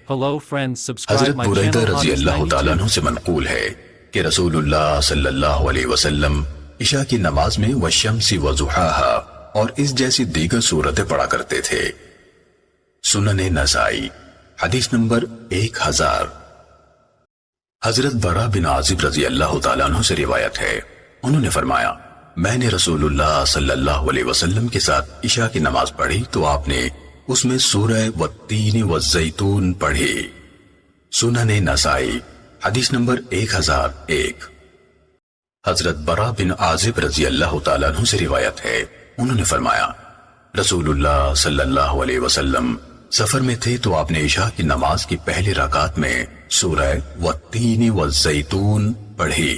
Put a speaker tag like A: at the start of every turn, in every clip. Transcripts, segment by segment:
A: Hello friends, subscribe
B: حضرت
A: my
B: بریدہ
A: channel
B: رضی
A: Hadith
B: اللہ تعالیٰ
A: 92.
B: عنہ سے منقول ہے کہ رسول اللہ صلی اللہ علیہ وسلم عشاء کی نماز میں والشمس وضحاها اور اس جیسی دیگر صورتیں پڑھا کرتے تھے۔ سنن نسائی حدیث نمبر 1000۔ حضرت برا بن عازب رضی اللہ تعالیٰ عنہ سے روایت ہے، انہوں نے فرمایا میں نے رسول اللہ صلی اللہ علیہ وسلم کے ساتھ عشاء کی نماز پڑھی تو آپ نے اس میں سورہ والتین والزیتون پڑھی۔ سنن نسائی حدیث نمبر 1001۔ حضرت برا بن عازب رضی اللہ تعالیٰ عنہ سے روایت ہے، انہوں نے فرمایا رسول اللہ صلی اللہ علیہ وسلم سفر میں تھے تو آپ نے عشاء کی نماز کی پہلی رکعت میں سورہ والتین والزیتون پڑھی۔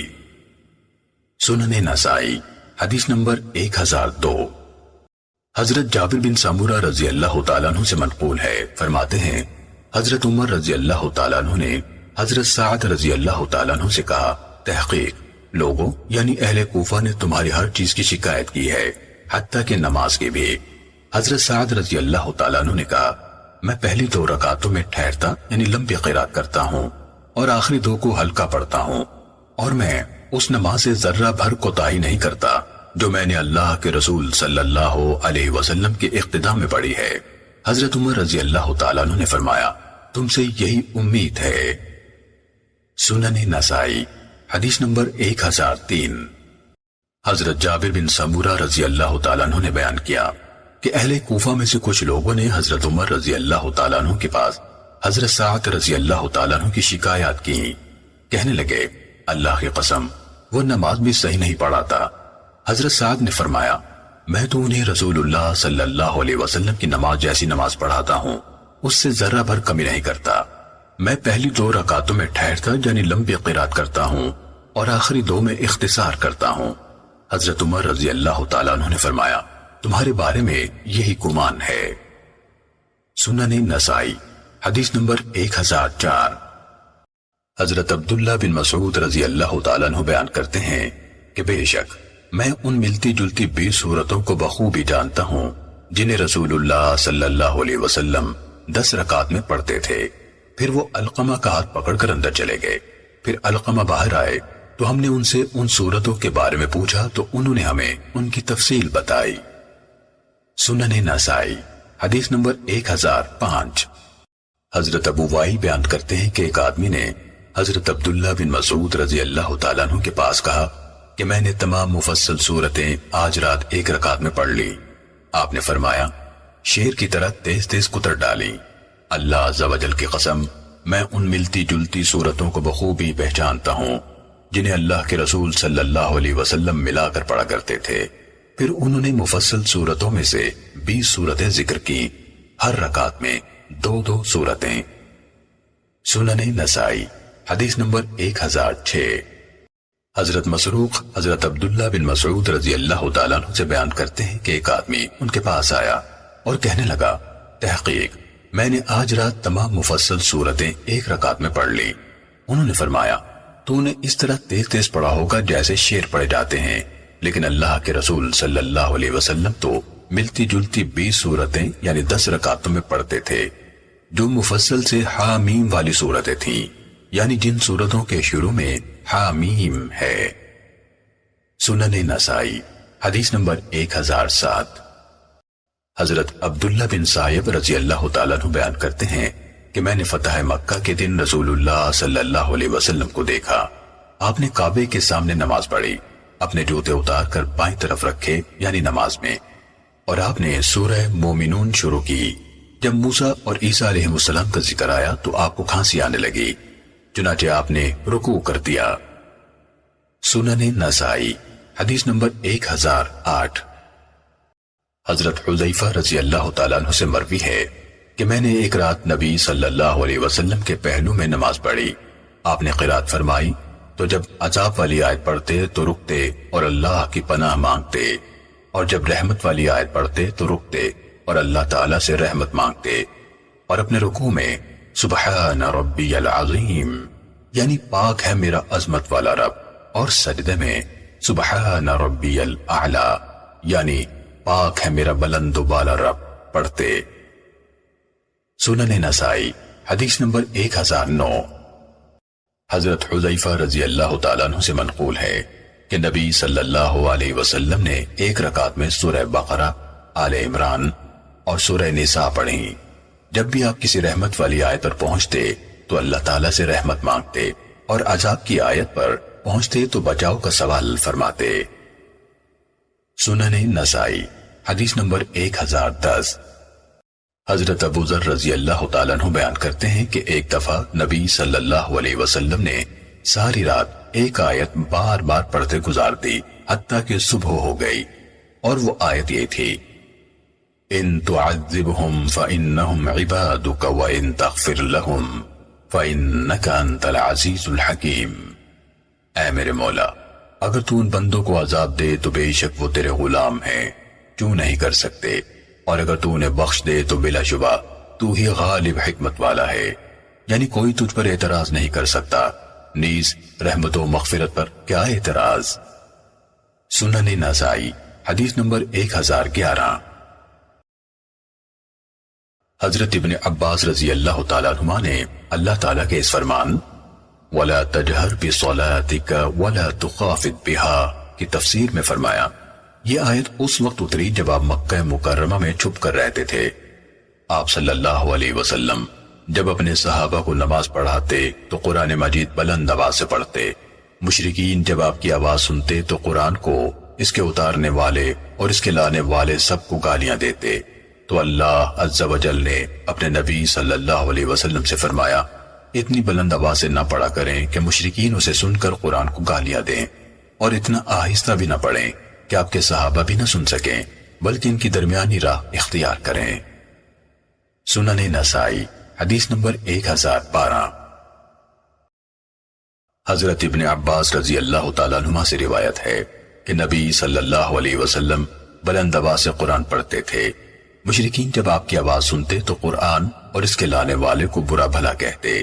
B: سنن نسائی حدیث نمبر 1002۔ حضرت جابر بن سمورہ رضی اللہ تعالیٰ عنہ سے منقول ہے، فرماتے ہیں حضرت عمر رضی اللہ تعالیٰ عنہ نے حضرت سعد رضی اللہ تعالیٰ عنہ سے کہا تحقیق لوگوں یعنی اہل کوفہ نے تمہاری ہر چیز کی شکایت کی ہے حتیٰ کہ نماز کی بھی۔ حضرت سعد رضی اللہ تعالیٰ عنہ نے کہا میں پہلی 2 رکعتوں میں ٹھہرتا یعنی لمبی قرات کرتا ہوں اور آخری 2 کو ہلکا پڑھتا ہوں، اور میں اس نماز سے ذرہ بھر کوتاہی نہیں کرتا جو میں نے اللہ کے رسول صلی اللہ علیہ وسلم کے اقتداء میں پڑھی ہے۔ حضرت عمر رضی اللہ تعالیٰ عنہ نے فرمایا تم سے یہی امید ہے۔ سنن نسائی حدیث نمبر 1003۔ حضرت جابر بن سمورہ رضی اللہ تعالیٰ عنہ نے بیان کیا کہ اہل کوفہ میں سے کچھ لوگوں نے حضرت عمر رضی اللہ تعالیٰ عنہ کے پاس حضرت سعد رضی اللہ تعالیٰ عنہ کی شکایات کی، کہنے لگے اللہ کی قسم وہ نماز بھی صحیح نہیں پڑھاتا۔ حضرت سعد نے فرمایا میں تو انہیں رسول اللہ صلی اللہ علیہ وسلم کی نماز جیسی نماز پڑھاتا ہوں، اس سے ذرہ بھر کمی نہیں کرتا۔ میں پہلی 2 رکعتوں میں ٹھہرتا یعنی لمبی قرات کرتا ہوں اور آخری 2 میں اختصار کرتا ہوں۔ حضرت عمر رضی اللہ تعالیٰ عنہ نے فرمایا تمہارے بارے میں یہی گمان ہے۔ سنن نسائی حدیث نمبر 1004۔ حضرت عبداللہ بن مسعود رضی اللہ تعالیٰ عنہ بیان کرتے ہیں کہ بے شک میں ان ملتی جلتی 20 صورتوں کو بخوبی جانتا ہوں جنہیں رسول اللہ صلی اللہ علیہ وسلم 10 رکعت میں پڑھتے تھے۔ پھر وہ علقمہ کا ہاتھ پکڑ کر اندر چلے گئے، پھر علقمہ باہر آئے تو ہم نے ان سے ان صورتوں کے بارے میں پوچھا تو انہوں نے ہمیں ان کی تفصیل بتائی۔ سنن نسائی حدیث نمبر 1005۔ حضرت ابو وائل بیان کرتے ہیں کہ ایک آدمی نے حضرت عبداللہ بن مسعود رضی اللہ تعالیٰ عنہ کے پاس کہا کہ میں نے تمام مفصل صورتیں آج رات 1 رکعت میں پڑھ لی۔ آپ نے فرمایا شیر کی طرح تیز تیز کتر ڈالی، اللہ عز و جل کی قسم میں ان ملتی جلتی صورتوں کو بخوبی پہچانتا ہوں جنہیں اللہ کے رسول صلی اللہ علیہ وسلم ملا کر پڑھا کرتے تھے۔ پھر انہوں نے مفصل صورتوں میں سے 20 صورتیں ذکر کی، ہر رکعت میں 2 صورتیں۔ سنن نسائی حدیث نمبر 1006۔ حضرت مسروق حضرت عبداللہ بن مسعود رضی اللہ تعالیٰ عنہ سے بیان کرتے ہیں کہ ایک آدمی ان کے پاس آیا اور کہنے لگا تحقیق میں نے آج رات تمام مفصل صورتیں 1 رکعت میں پڑھ لی۔ انہوں نے فرمایا تو نے اس طرح تیز تیز پڑھا ہوگا جیسے شیر پڑھے جاتے ہیں، لیکن اللہ کے رسول صلی اللہ علیہ وسلم تو ملتی جلتی 20 صورتیں یعنی 10 رکعتوں میں پڑھتے تھے جو مفصل سے حامیم والی صورتیں تھیں، یعنی جن صورتوں کے شروع میں حامیم ہے۔ سنن نسائی حدیث نمبر 1007۔ حضرت عبداللہ بن سائب رضی اللہ تعالیٰ عنہ بیان کرتے ہیں کہ میں نے فتح مکہ کے دن رسول اللہ صلی اللہ علیہ وسلم کو دیکھا، آپ نے کعبے کے سامنے نماز پڑھی، اپنے جوتے اتار کر بائیں طرف رکھے یعنی نماز میں، اور آپ نے سورہ مومنون شروع کی۔ جب موسیٰ اور عیسیٰ علیہ السلام کا ذکر آیا تو آپ کو کھانسی آنے لگی، چنانچہ آپ نے رکوع کر دیا۔ سنن نسائی حدیث نمبر 1008۔ حضرت حذیفہ رضی اللہ تعالیٰ عنہ سے مروی ہے کہ میں نے ایک رات نبی صلی اللہ علیہ وسلم کے پہلو میں نماز پڑھی، آپ نے قرات فرمائی تو جب عذاب والی آیت پڑھتے تو رکتے اور اللہ کی پناہ مانگتے، اور جب رحمت والی آیت پڑھتے تو رکتے اور اللہ تعالیٰ سے رحمت مانگتے، اور اپنے رکوع میں سبحان ربی العظیم یعنی پاک ہے میرا عظمت والا رب، اور سجدے میں سبحان ربی الاعلی یعنی پاک ہے میرا بلند و بالا رب پڑھتے۔ سنن نسائی حدیث نمبر 1009۔ حضرت حذیفہ رضی اللہ تعالیٰ عنہ سے منقول ہے کہ نبی صلی اللہ علیہ وسلم نے ایک رکعت میں سورہ بقرہ، آل عمران اور سورہ نساء پڑھی۔ جب بھی آپ کسی رحمت والی آیت پر پہنچتے تو اللہ تعالیٰ سے رحمت مانگتے، اور عذاب کی آیت پر پہنچتے تو بچاؤ کا سوال فرماتے۔ سنن نسائی حدیث نمبر 1010۔ حضرت ابو ذر رضی اللہ تعالیٰ عنہ بیان کرتے ہیں کہ ایک دفعہ نبی صلی اللہ علیہ وسلم نے ساری رات ایک آیت بار بار پڑھتے گزار دی حتیٰ کہ صبح ہو گئی، اور وہ آیت یہ تھی: ان تعذبهم فانهم عبادك وان تغفر لهم فانك انت العزیز الحکیم۔ اے میرے مولا، اگر تو ان بندوں کو عذاب دے تو بے شک وہ تیرے غلام ہیں، کیوں نہیں کر سکتے، اور اگر تو انہیں بخش دے تو بلا شبہ تو ہی غالب حکمت والا ہے، یعنی کوئی تجھ پر اعتراض نہیں کر سکتا، نیز رحمت و مغفرت پر کیا اعتراض۔ سنن نسائی حدیث نمبر 1011۔ حضرت ابن عباس رضی اللہ تعالیٰ عنہ نے اللہ تعالیٰ کے اس فرمان وَلَا تَجْهَرْ بِصَلَاتِكَ وَلَا تُخَافِتْ بِهَا کی تفسیر میں فرمایا، یہ آیت اس وقت اتری جب آپ مکہ مکرمہ میں چھپ کر رہتے تھے۔ آپ صلی اللہ علیہ وسلم جب اپنے صحابہ کو نماز پڑھاتے تو قرآن مجید بلند آواز سے پڑھتے، مشرکین جب آپ کی آواز سنتے تو قرآن کو، اس کے اتارنے والے اور اس کے لانے والے سب کو گالیاں دیتے، تو اللہ عز و جل نے اپنے نبی صلی اللہ علیہ وسلم سے فرمایا اتنی بلند آواز سے نہ پڑھا کریں کہ مشرکین اسے سن کر قرآن کو گالیاں دیں، اور اتنا آہستہ بھی نہ پڑھیں کہ آپ کے صحابہ بھی نہ سن سکیں، بلکہ ان کی درمیانی راہ اختیار کریں۔ سنن نسائی حدیث نمبر 1012۔ حضرت ابن عباس رضی اللہ تعالیٰ عنہ سے روایت ہے کہ نبی صلی اللہ علیہ وسلم بلند آواز سے قرآن پڑھتے تھے، مشرکین جب آپ کی آواز سنتے تو قرآن اور اس کے لانے والے کو برا بھلا کہتے۔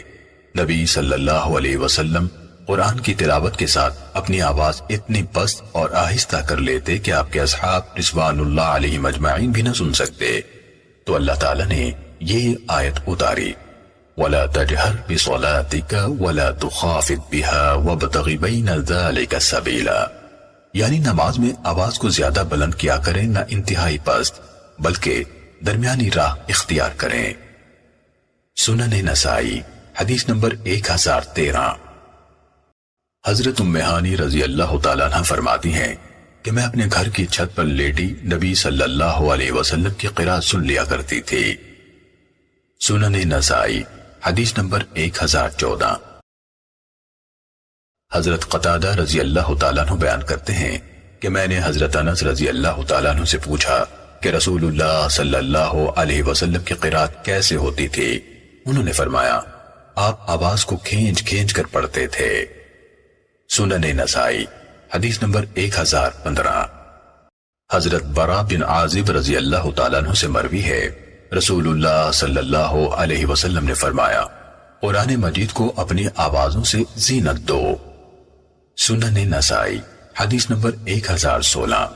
B: نبی صلی اللہ علیہ وسلم قرآن کی تلاوت کے ساتھ اپنی آواز اتنی پست اور آہستہ کر لیتے کہ آپ کے اصحاب رضوان اللہ علیہ مجمعین بھی نہ سن سکتے، تو اللہ تعالیٰ نے یہ آیت اتاری وَلَا تَجْهَرْ بِصَلَاتِكَ وَلَا تُخَافِتْ بِهَا وَابْتَغِ بَيْنَ ذَلِكَ سَبِيلًا، یعنی نماز میں آواز کو زیادہ بلند کیا کریں نہ انتہائی پست، بلکہ درمیانی راہ اختیار کریں۔ سنن نسائی حدیث نمبر 1013۔ حضرت ام ہانی رضی اللہ تعالیٰ عنہ فرماتی ہیں کہ میں اپنے گھر کی چھت پر لیٹی نبی صلی اللہ علیہ وسلم کی قرات سن لیا کرتی تھی۔ سنن نسائی حدیث نمبر 1014۔ حضرت قتادہ رضی اللہ تعالیٰ عنہ بیان کرتے ہیں کہ میں نے حضرت انس رضی اللہ تعالیٰ عنہ سے پوچھا کہ رسول اللہ صلی اللہ علیہ وسلم کی قرات کیسے ہوتی تھی؟ انہوں نے فرمایا آپ آواز کو کھینچ کھینچ کر پڑھتے تھے۔ سنن نسائی حدیث نمبر 1015۔ حضرت برا بن عازب رضی اللہ تعالیٰ عنہ سے مروی ہے رسول اللہ صلی اللہ علیہ وسلم نے فرمایا قرآن مجید کو اپنی آوازوں سے زینت دو۔ سنن نسائی حدیث نمبر 1016۔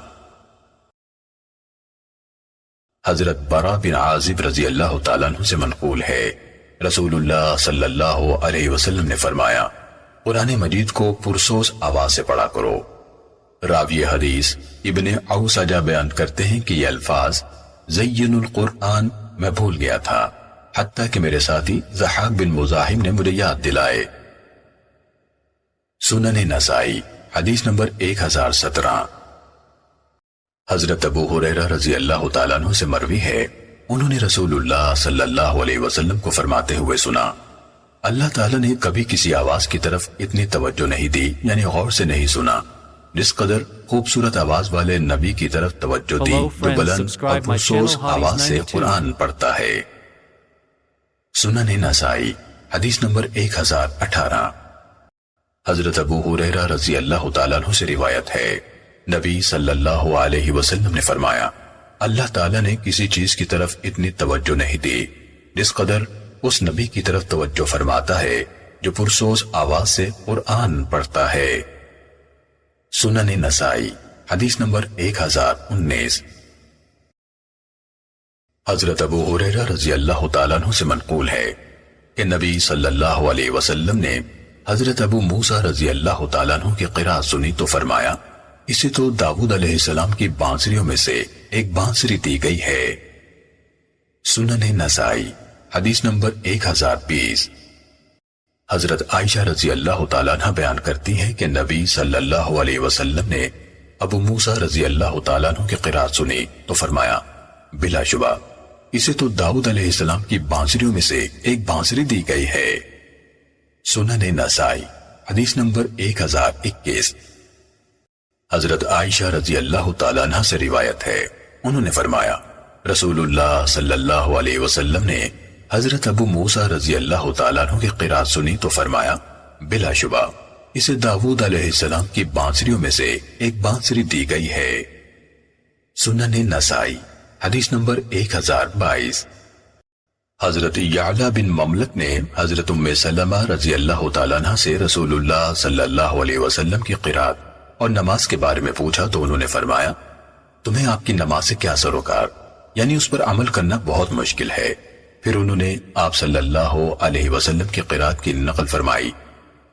B: حضرت برا بن عازب رضی اللہ تعالیٰ عنہ سے منقول ہے رسول اللہ صلی اللہ علیہ وسلم نے فرمایا قرآن مجید کو پرسوز آواز سے پڑھا کرو۔ راوی حدیث ابن عوسجہ بیان کرتے ہیں کہ یہ الفاظ زین القرآن میں بھول گیا تھا، حتیٰ کہ میرے ساتھی ضحاک بن مزاحم نے مجھے یاد دلائے۔ سنن نسائی حدیث نمبر 1017۔ حضرت ابو ہریرہ رضی اللہ تعالیٰ عنہ سے مروی ہے انہوں نے رسول اللہ صلی اللہ علیہ وسلم کو فرماتے ہوئے سنا اللہ تعالیٰ نے کبھی کسی آواز کی طرف اتنی توجہ نہیں دی، یعنی غور سے نہیں سنا، جس قدر خوبصورت آواز والے نبی کی طرف توجہ دی جو بلند اور پرسوز آواز سے قرآن پڑھتا ہے۔ سنن نسائی حدیث نمبر 1018۔ حضرت ابو ہریرہ رضی اللہ تعالیٰ عنہ سے روایت ہے نبی صلی اللہ علیہ وسلم نے فرمایا اللہ تعالیٰ نے کسی چیز کی طرف اتنی توجہ نہیں دی جس قدر اس نبی کی طرف توجہ فرماتا ہے جو پرسوز آواز سے قرآن پڑھتا ہے۔ سنن نسائی حدیث نمبر 1019۔ حضرت ابو ہریرہ رضی اللہ تعالیٰ عنہ سے منقول ہے کہ نبی صلی اللہ علیہ وسلم نے حضرت ابو موسیٰ رضی اللہ تعالیٰ عنہ کی قرأت سنی تو فرمایا اسے تو داؤد علیہ السلام کی بانسریوں میں سے ایک بانسری دی گئی ہے۔ سنن نسائی حدیث نمبر 1020۔ حضرت عائشہ رضی اللہ تعالیٰ عنہ بیان کرتی ہیں کہ نبی صلی اللہ علیہ وسلم نے ابو موسیٰ رضی اللہ تعالیٰ عنہ کی قرأت سنی تو فرمایا بلا شبہ اسے تو داؤد علیہ السلام کی بانسریوں میں سے ایک بانسری دی گئی ہے۔ سنن نسائی حدیث نمبر 1021۔ حضرت عائشہ رضی اللہ تعالیٰ عنہ سے روایت ہے، انہوں نے فرمایا رسول اللہ صلی اللہ علیہ وسلم نے حضرت ابو موسیٰ رضی اللہ تعالیٰ عنہ کی قرأت سنی تو فرمایا بلا شبہ اسے داؤد علیہ السلام کی بانسریوں میں سے ایک بانسری دی گئی ہے۔ سنن نسائی حدیث نمبر 1022۔ حضرت یعلا بن مملک نے حضرت ام سلمہ رضی اللہ تعالیٰ عنہ سے رسول اللہ صلی اللہ علیہ وسلم کی قرأت اور نماز کے بارے میں پوچھا تو انہوں نے فرمایا تمہیں آپ کی نماز سے کیا سروکار، یعنی اس پر عمل کرنا بہت مشکل ہے۔ پھر انہوں نے آپ صلی اللہ علیہ وسلم کی قرأت کی نقل فرمائی،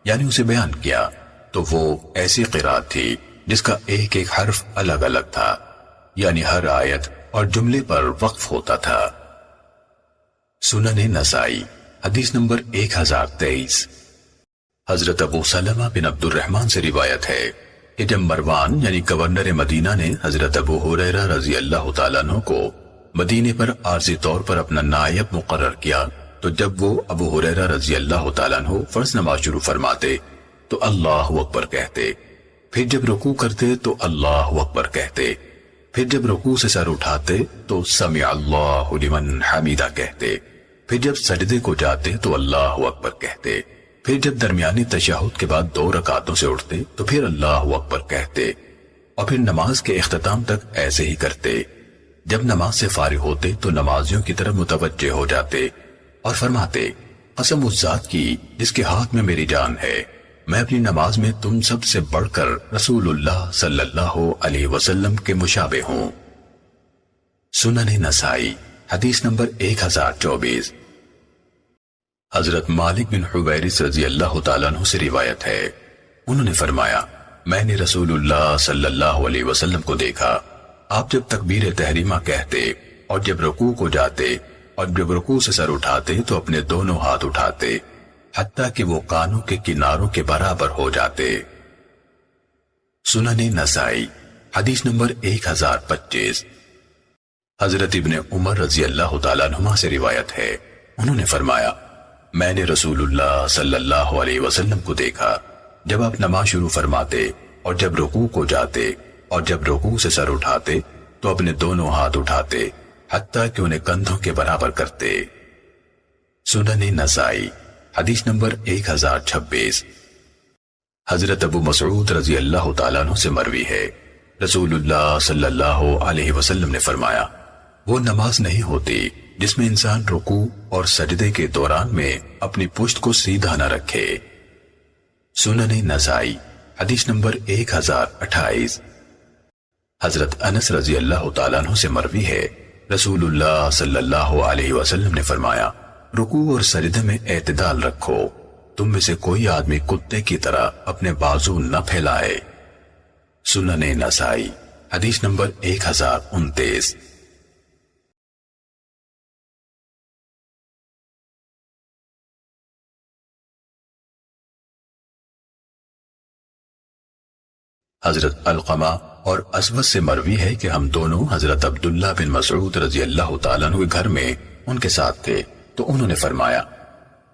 B: یعنی اسے بیان کیا، تو وہ ایسی قرأت تھی جس کا ایک ایک حرف الگ الگ تھا، یعنی ہر آیت اور جملے پر وقف ہوتا تھا۔ سنن نسائی حدیث نمبر 1023۔ حضرت ابو سلمہ بن عبد الرحمن سے روایت ہے کہ جب مروان یعنی گورنر مدینہ نے حضرت ابو ہریرہ رضی اللہ تعالیٰ عنہ کو مدینے پر عارضی طور پر اپنا نائب مقرر کیا تو جب وہ ابو ہریرہ رضی اللہ تعالیٰ عنہ فرض نماز شروع فرماتے تو اللہ اکبر کہتے، پھر جب رکوع کرتے تو اللہ اکبر کہتے، پھر جب رکوع سے سر اٹھاتے تو سمع اللہ لمن حمیدہ کہتے، پھر جب سجدے کو جاتے تو اللہ اکبر کہتے، پھر جب درمیانی تشہد کے بعد 2 رکعتوں سے اٹھتے تو پھر اللہ اکبر کہتے، اور پھر نماز کے اختتام تک ایسے ہی کرتے۔ جب نماز سے فارغ ہوتے تو نمازیوں کی طرف متوجہ ہو جاتے اور فرماتے قسم اس ذات کی جس کے ہاتھ میں میری جان ہے، میں اپنی نماز میں تم سب سے بڑھ کر رسول اللہ صلی اللہ علیہ وسلم کے مشابہ ہوں۔ سنن نسائی حدیث نمبر 1024۔ حضرت مالک بن حویرث رضی اللہ تعالیٰ عنہ سے روایت ہے، انہوں نے فرمایا میں نے رسول اللہ صلی اللہ علیہ وسلم کو دیکھا، آپ جب تکبیر تحریمہ کہتے اور جب رکوع کو جاتے اور جب رکوع سے سر اٹھاتے تو اپنے دونوں ہاتھ اٹھاتے حتیٰ کہ وہ کانوں کے کناروں کے برابر ہو جاتے۔ سنن نسائی حدیث نمبر 1025۔ حضرت ابن عمر رضی اللہ تعالیٰ عنہما سے روایت ہے، انہوں نے فرمایا میں نے رسول اللہ صلی اللہ علیہ وسلم کو دیکھا جب آپ نماز شروع فرماتے اور جب رکوع کو جاتے اور جب رکوع سے سر اٹھاتے تو اپنے دونوں ہاتھ اٹھاتے حتیٰ کہ انہیں کندھوں کے برابر کرتے۔ سنن نسائی حدیث نمبر 1026۔ حضرت ابو مسعود رضی اللہ تعالیٰ عنہ سے مروی ہے، رسول اللہ صلی اللہ علیہ وسلم نے فرمایا وہ نماز نہیں ہوتی جس میں انسان رکوع اور سجدے کے دوران میں اپنی پشت کو سیدھا نہ رکھے۔ سنن نسائی حدیث نمبر 1028۔ حضرت انس رضی اللہ تعالیٰ عنہ سے مروی ہے، رسول اللہ صلی اللہ علیہ وسلم نے فرمایا رکوع اور سجدے میں اعتدال رکھو، تم میں سے کوئی آدمی کتے کی طرح اپنے بازو نہ پھیلائے۔ سنن نسائی حدیث نمبر 1029۔ حضرت علقمہ اور اسود سے مروی ہے کہ ہم دونوں حضرت عبداللہ بن مسعود رضی اللہ تعالیٰ عنہ کے گھر میں ان کے ساتھ تھے تو انہوں نے فرمایا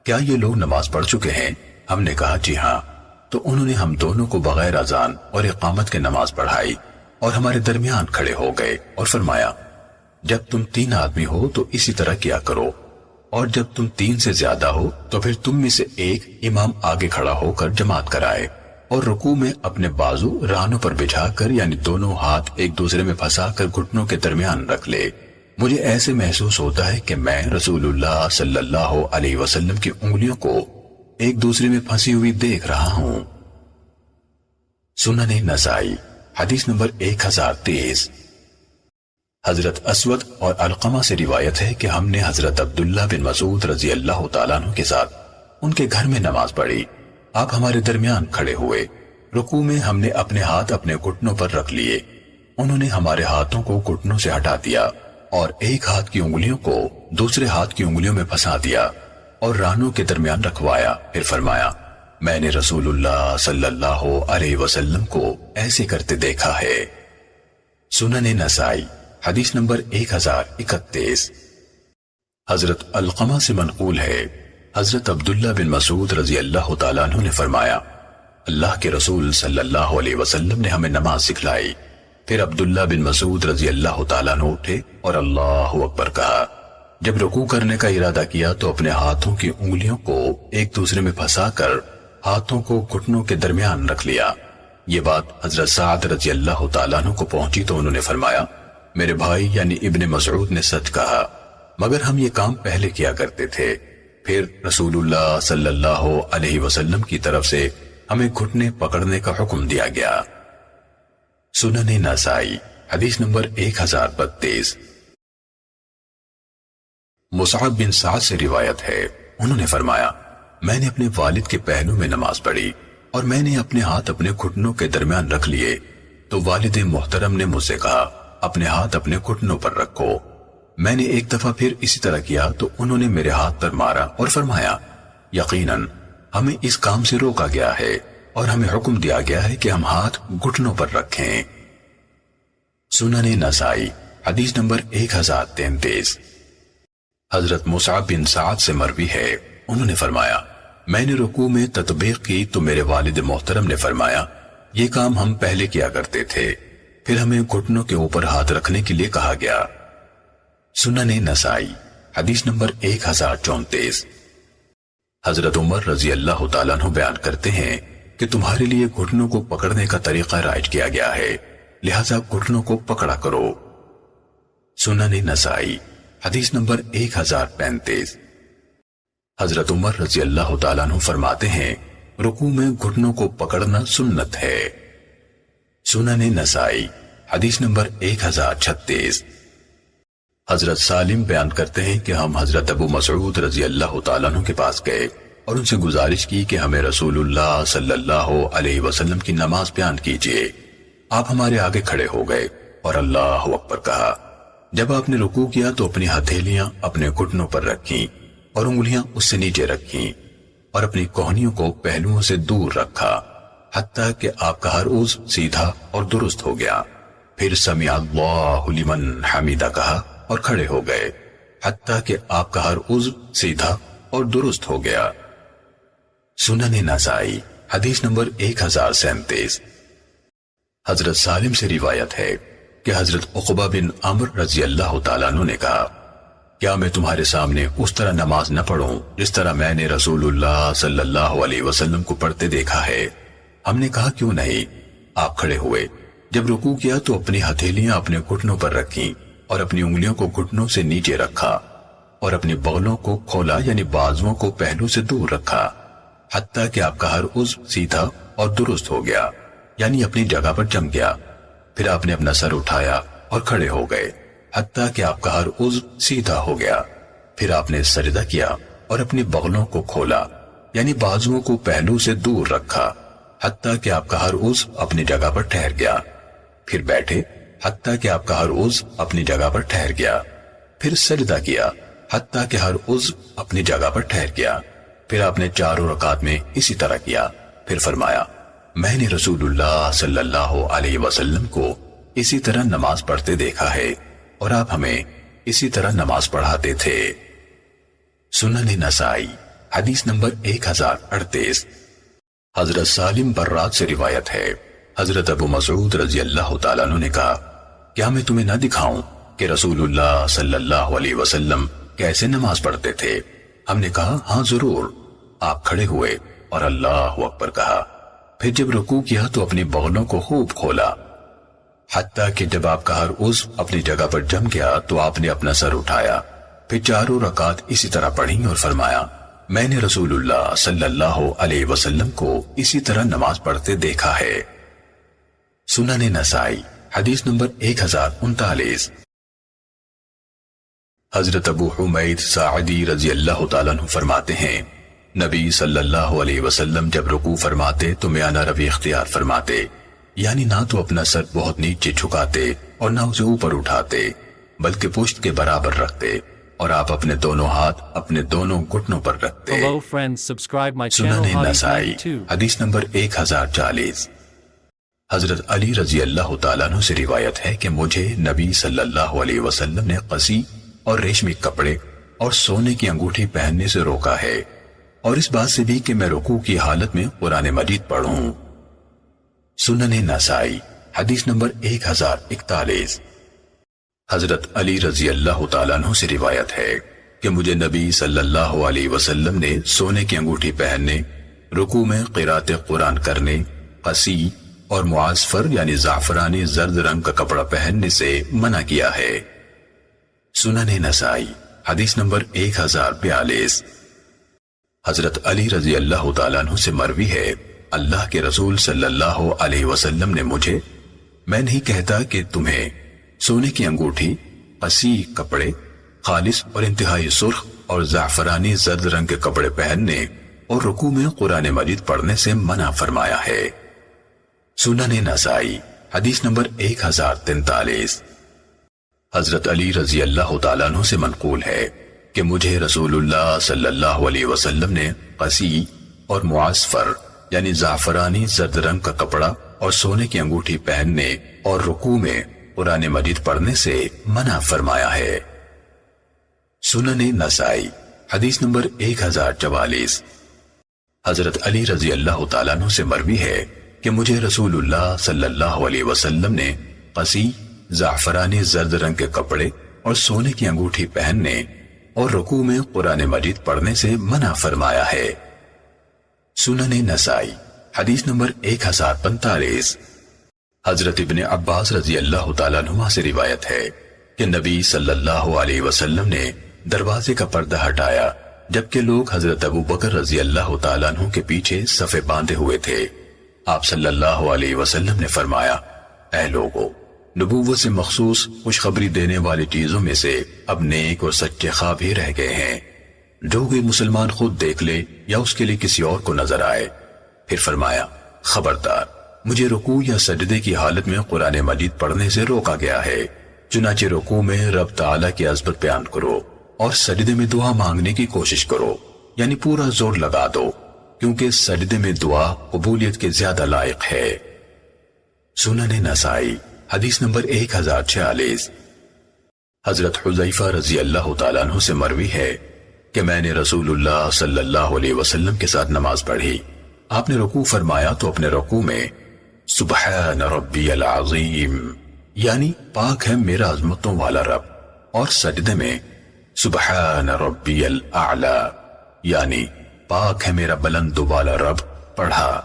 B: کیا یہ لوگ نماز پڑھ چکے ہیں؟ ہم نے کہا جی ہاں، تو انہوں نے ہم دونوں کو بغیر اذان اور اقامت کے نماز پڑھائی اور ہمارے درمیان کھڑے ہو گئے اور فرمایا جب تم 3 آدمی ہو تو اسی طرح کیا کرو، اور جب تم 3 سے زیادہ ہو تو پھر تم میں سے ایک امام آگے کھڑا ہو کر جماعت کرائے اور رکوع میں اپنے بازو رانوں پر بچھا کر یعنی دونوں ہاتھ ایک دوسرے میں پھنسا کر گھٹنوں کے درمیان رکھ لے۔ مجھے ایسے محسوس ہوتا ہے کہ میں رسول اللہ صلی اللہ علیہ وسلم کی انگلیوں کو ایک دوسرے میں پھنسی ہوئی دیکھ رہا ہوں۔ سنن نسائی حدیث نمبر 1023۔ حضرت اسود اور علقمہ سے روایت ہے کہ ہم نے حضرت عبداللہ بن مسعود رضی اللہ تعالیٰ عنہ کے ساتھ ان کے گھر میں نماز پڑھی۔ آپ ہمارے درمیان کھڑے ہوئے، رکوع میں ہم نے اپنے ہاتھ اپنے گھٹنوں پر رکھ لیے، انہوں نے ہمارے ہاتھوں کو گھٹنوں سے ہٹا دیا اور ایک ہاتھ کی انگلیوں کو دوسرے ہاتھ کی انگلیوں میں پھنسا دیا اور رانوں کے درمیان رکھوایا، پھر فرمایا میں نے رسول اللہ صلی اللہ علیہ وسلم کو ایسے کرتے دیکھا ہے۔ سنن نسائی حدیث نمبر 1031۔ حضرت علقمہ سے منقول ہے، حضرت عبداللہ بن مسعود رضی اللہ تعالیٰ عنہ نے فرمایا اللہ کے رسول صلی اللہ علیہ وسلم نے ہمیں نماز سکھلائی۔ پھر عبداللہ بن مسعود رضی اللہ تعالیٰ عنہ اٹھے اور اللہ اکبر کہا۔ جب رکوع کرنے کا ارادہ کیا تو اپنے ہاتھوں کی انگلیوں کو ایک دوسرے میں پھنسا کر ہاتھوں کو گھٹنوں کے درمیان رکھ لیا۔ یہ بات حضرت سعد رضی اللہ تعالیٰ عنہ کو پہنچی تو انہوں نے فرمایا میرے بھائی یعنی ابن مسعود نے سچ کہا، مگر ہم یہ کام پہلے کیا کرتے تھے۔ پھر رسول اللہ صلی اللہ علیہ وسلم کی طرف سے ہمیں گھٹنے پکڑنے کا حکم دیا گیا۔ سنن نسائی حدیث نمبر 1032۔ مصعب بن سعد سے روایت ہے، انہوں نے فرمایا میں نے اپنے والد کے پہلو میں نماز پڑھی اور میں نے اپنے ہاتھ اپنے گھٹنوں کے درمیان رکھ لیے تو والد محترم نے مجھ سے کہا اپنے ہاتھ اپنے گھٹنوں پر رکھو۔ میں نے ایک دفعہ پھر اسی طرح کیا تو انہوں نے میرے ہاتھ پر مارا اور فرمایا یقیناً ہمیں اس کام سے روکا گیا ہے اور ہمیں حکم دیا گیا ہے کہ ہم ہاتھ گھٹنوں پر رکھیں۔ سنن نسائی حدیث نمبر 1033۔ حضرت مصعب بن سعد سے مروی ہے، انہوں نے فرمایا میں نے رکوع میں تطبیق کی تو میرے والد محترم نے فرمایا یہ کام ہم پہلے کیا کرتے تھے، پھر ہمیں گھٹنوں کے اوپر ہاتھ رکھنے کے لیے کہا گیا۔ سنن نسائی حدیث نمبر 1034۔ حضرت عمر رضی اللہ تعالیٰ عنہ بیان کرتے ہیں کہ تمہارے لیے گھٹنوں کو پکڑنے کا طریقہ رائج کیا گیا ہے، لہذا گھٹنوں کو پکڑا کرو۔ سنن نسائی حدیث نمبر 1035۔ حضرت عمر رضی اللہ تعالیٰ عنہ فرماتے ہیں رکوع میں گھٹنوں کو پکڑنا سنت ہے۔ سنن نسائی حدیث نمبر 1036۔ حضرت سالم بیان کرتے ہیں کہ ہم حضرت ابو مسعود رضی اللہ تعالیٰ عنہ کے پاس گئے اور ان سے گزارش کی کہ ہمیں رسول اللہ صلی اللہ علیہ وسلم کی نماز بیان کیجیے۔ آپ ہمارے آگے کھڑے ہو گئے اور اللہ اکبر کہا۔ جب آپ نے رکوع کیا تو اپنی ہتھیلیاں اپنے گھٹنوں پر رکھیں اور انگلیاں اس سے نیچے رکھیں اور اپنی کوہنیوں کو پہلوؤں سے دور رکھا حتیٰ کہ آپ کا ہر عضو سیدھا اور درست ہو گیا۔ پھر سمع اللہ لمن حمیدہ کہا اور کھڑے ہو گئے حتیٰ کہ آپ کا ہر عضو سیدھا اور درست ہو گیا۔ سنن نسائی حدیث نمبر 1037۔ حضرت سالم سے روایت ہے کہ حضرت عقبہ بن عمر رضی اللہ تعالیٰ عنہ نے کہا کیا میں تمہارے سامنے اس طرح نماز نہ پڑھوں جس طرح میں نے رسول اللہ صلی اللہ علیہ وسلم کو پڑھتے دیکھا ہے؟ ہم نے کہا کیوں نہیں۔ آپ کھڑے ہوئے، جب رکوع کیا تو اپنی ہتھیلیاں اپنے گھٹنوں پر رکھیں اور اپنی انگلیوں کو گھٹنوں سے نیچے رکھا اور اپنی بغلوں کو کھولا یعنی بازوؤں کو پہلو سے دور رکھا حتیٰ کہ آپ کا ہر عضو سیدھا اور درست ہو گیا یعنی اپنی جگہ پر جم گیا۔ پھر آپ نے اپنا سر اٹھایا اور کھڑے ہو گئے حتیٰ کہ آپ کا ہر عضو سیدھا ہو گیا۔ پھر آپ نے سجدہ کیا اور اپنی بغلوں کو کھولا یعنی بازوؤں کو پہلو سے دور رکھا حتیٰ کہ آپ کا ہر عضو اپنی جگہ پر ٹھہر گیا۔ پھر بیٹھے حتیٰ کہ آپ کا ہر عضو اپنی جگہ پر ٹھہر گیا۔ پھر سجدہ کیا حتیٰ کہ ہر عضو اپنی جگہ پر ٹھہر گیا۔ پھر آپ نے چاروں رکعات میں اسی طرح کیا۔ پھر فرمایا میں نے رسول اللہ صلی اللہ علیہ وسلم کو اسی طرح نماز پڑھتے دیکھا ہے اور آپ ہمیں اسی طرح نماز پڑھاتے تھے۔ سنن نسائی حدیث نمبر 1038۔ حضرت سالم برات سے روایت ہے حضرت ابو مسعود رضی اللہ تعالیٰ عنہ نے کہا کیا میں تمہیں نہ دکھاؤں کہ رسول اللہ صلی اللہ علیہ وسلم کیسے نماز پڑھتے تھے؟ ہم نے کہا ہاں ضرور۔ آپ کھڑے ہوئے اور اللہ اکبر کہا۔ پھر جب رکوع کیا تو اپنی بغلوں کو خوب کھولا حتیٰ کہ جب آپ کا ہر عضو اپنی جگہ پر جم گیا تو آپ نے اپنا سر اٹھایا۔ پھر چاروں رکعات اسی طرح پڑھیں اور فرمایا میں نے رسول اللہ صلی اللہ علیہ وسلم کو اسی طرح نماز پڑھتے دیکھا ہے۔ سنن نسائی حدیث نمبر 1039۔ حضرت ابو حمید ساعدی رضی اللہ تعالیٰ عنہ فرماتے ہیں نبی صلی اللہ علیہ وسلم جب رکوع فرماتے تو میانہ روی اختیار فرماتے، یعنی نہ تو اپنا سر بہت نیچے جھکاتے اور نہ اسے اوپر اٹھاتے بلکہ پشت کے برابر رکھتے، اور آپ اپنے دونوں ہاتھ اپنے دونوں گھٹنوں پر رکھتے۔
A: Hello friends, subscribe my channel
B: سنن
A: Hadi
B: نسائی
A: 92.
B: حدیث نمبر 1040۔ حضرت علی رضی اللہ تعالیٰ عنہ سے روایت ہے کہ مجھے نبی صلی اللہ علیہ وسلم نے قصی اور ریشمی کپڑے اور سونے کی انگوٹھی پہننے سے روکا ہے، اور اس بات سے بھی کہ میں رکوع کی حالت میں قرآن مجید پڑھوں۔ سنن نسائی حدیث نمبر 1041۔ حضرت علی رضی اللہ تعالیٰ عنہ سے روایت ہے کہ مجھے نبی صلی اللہ علیہ وسلم نے سونے کی انگوٹھی پہننے، رکوع میں قرات قرآن کرنے، قصی اور معاصفر یعنی زعفرانی زرد رنگ کا کپڑا پہننے سے منع کیا ہے۔ سنن نسائی حدیث نمبر 1042۔ حضرت علی رضی اللہ تعالیٰ عنہ سے مروی ہے اللہ کے رسول صلی اللہ علیہ وسلم نے مجھے، میں نہیں کہتا کہ تمہیں سونے کی انگوٹھی، قصی کپڑے، خالص اور انتہائی سرخ اور زعفرانی زرد رنگ کے کپڑے پہننے اور رکوع میں قرآن مجید پڑھنے سے منع فرمایا ہے۔ سنن نسائی حدیث نمبر 1043۔ حضرت علی رضی اللہ تعالیٰ عنہ سے منقول ہے کہ مجھے رسول اللہ صلی اللہ علیہ وسلم نے قصی اور معاصفر یعنی زعفرانی زرد رنگ کا کپڑا اور سونے کی انگوٹھی پہننے اور رکوع میں قرآن مجید پڑھنے سے منع فرمایا ہے۔ سنن نسائی حدیث نمبر 1044۔ حضرت علی رضی اللہ تعالیٰ عنہ سے مروی ہے کہ مجھے رسول اللہ صلی اللہ علیہ وسلم نے قصی، زعفرانی زرد رنگ کے کپڑے اور سونے کی انگوٹھی پہننے اور رکوع میں قرآن مجید پڑھنے سے منع فرمایا ہے۔ سنن نسائی حدیث نمبر 1045۔ حضرت ابن عباس رضی اللہ تعالیٰ عنہ سے روایت ہے کہ نبی صلی اللہ علیہ وسلم نے دروازے کا پردہ ہٹایا جبکہ لوگ حضرت ابو بکر رضی اللہ تعالیٰ عنہ کے پیچھے صفے باندھے ہوئے تھے۔ آپ صلی اللہ علیہ وسلم نے فرمایا، اے لوگو، نبوت سے مخصوص خوشخبری دینے والی چیزوں میں سے اب نیک اور سچے خواب ہی رہ گئے ہیں، جو کوئی مسلمان خود دیکھ لے یا اس کے لیے کسی اور کو نظر آئے۔ پھر فرمایا، خبردار، مجھے رکوع یا سجدے کی حالت میں قرآن مجید پڑھنے سے روکا گیا ہے، چنانچہ رکوع میں رب تعالیٰ کی عظمت بیان کرو اور سجدے میں دعا مانگنے کی کوشش کرو، یعنی پورا زور لگا دو، کیونکہ سجدے میں دعا قبولیت کے زیادہ لائق ہے۔ سنن نسائی حدیث نمبر 1046۔ حضرت حذیفہ رضی اللہ تعالیٰ عنہ سے مروی ہے کہ میں نے رسول اللہ صلی اللہ علیہ وسلم کے ساتھ نماز پڑھی، آپ نے رکوع فرمایا تو اپنے رکوع میں سبحان ربی العظیم یعنی پاک ہے میرا عظمتوں والا رب، اور سجدے میں سبحان ربی الاعلی یعنی پاک ہے میرا بلند والا رب پڑھا۔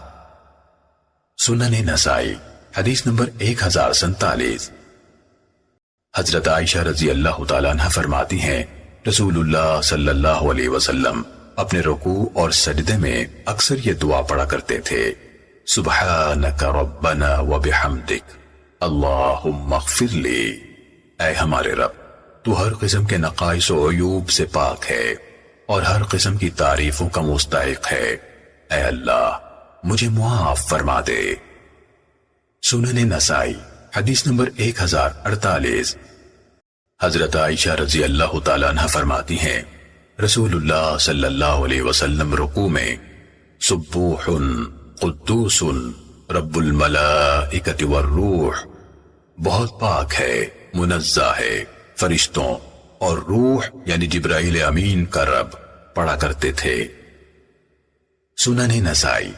B: سنن نسائی حدیث نمبر 1047۔ حضرت عائشہ رضی اللہ تعالیٰ عنہ فرماتی ہیں رسول اللہ صلی اللہ علیہ وسلم اپنے رکوع اور سجدے میں اکثر یہ دعا پڑھا کرتے تھے، سبحانک ربنا وبحمدک اللہم اغفر لی، اے ہمارے رب، تو ہر قسم کے نقائص و عیوب سے پاک ہے اور ہر قسم کی تعریفوں کا مستحق ہے، اے اللہ مجھے معاف فرما دے۔ سنن نسائی حدیث نمبر 1048۔ حضرت عائشہ رضی اللہ تعالیٰ عنہ فرماتی ہیں رسول اللہ صلی اللہ علیہ وسلم رکوع میں سبوح قدوس رب الملائکۃ والروح، بہت پاک ہے، منزہ ہے فرشتوں اور روح یعنی جبرائیل امین کا رب پڑھا کرتے تھے۔ سنن نسائی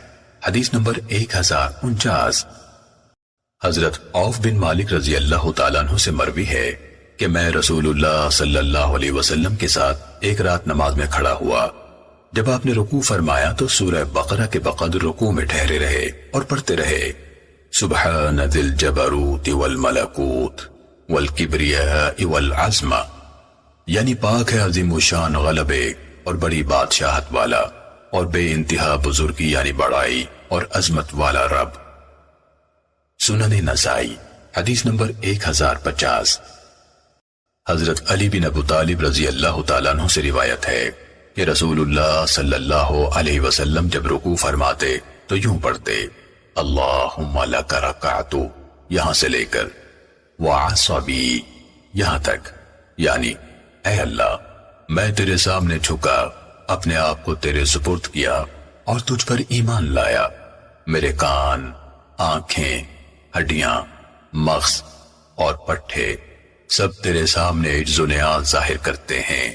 B: حدیث نمبر 1049۔ حضرت عوف بن مالک رضی اللہ تعالیٰ عنہ سے مروی ہے کہ میں رسول اللہ صلی اللہ علیہ وسلم کے ساتھ ایک رات نماز میں کھڑا ہوا، جب آپ نے رکوع فرمایا تو سورہ بقرہ کے بقدر رکوع میں ٹھہرے رہے اور پڑھتے رہے، سبحان ذی الجبروت والملکوت والکبریاء والعظمہ، یعنی پاک ہے عظیم الشان غلبے اور بڑی بادشاہت والا اور بے انتہا بزرگی یعنی بڑائی اور عظمت والا رب۔ سنن نسائی حدیث نمبر 1050۔ حضرت علی بن ابو طالب رضی اللہ تعالیٰ عنہ سے روایت ہے کہ رسول اللہ صلی اللہ علیہ وسلم جب رکوع فرماتے تو یوں پڑھتے اللہم لک رکعت یہاں سے لے کر وعصبی یہاں تک، یعنی اے اللہ میں تیرے سامنے جھکا، اپنے آپ کو تیرے سپرد کیا اور تجھ پر ایمان لایا، میرے کان، آنکھیں، ہڈیاں، مغز اور پٹھے سب تیرے سامنے عجز و نیاز ظاہر کرتے ہیں۔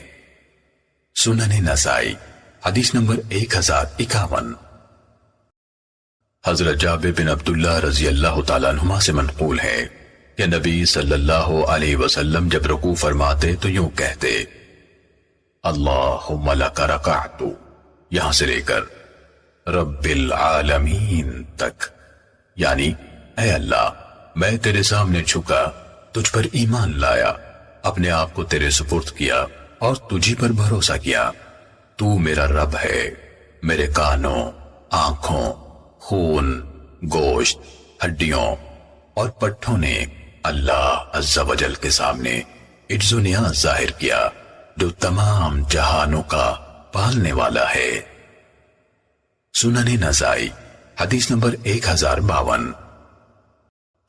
B: سنن نسائی حدیث نمبر 1051۔ حضرت جابر بن عبداللہ رضی اللہ تعالیٰ عنہما سے منقول ہے کہ نبی صلی اللہ علیہ وسلم جب رکوع فرماتے تو یوں کہتے اللہم لک رکعت یہاں سے لے کر رب العالمین تک، یعنی اے اللہ میں تیرے سامنے جھکا، تجھ پر ایمان لایا، اپنے آپ کو تیرے سپرد کیا اور تجھی پر بھروسہ کیا، تو میرا رب ہے، میرے کانوں، آنکھوں، خون، گوشت، ہڈیوں اور پٹھوں نے اللہ عز و جل کے سامنے عجز و نیاز ظاہر کیا جو تمام جہانوں کا پالنے والا ہے۔ سنن نسائی حدیث نمبر 1052۔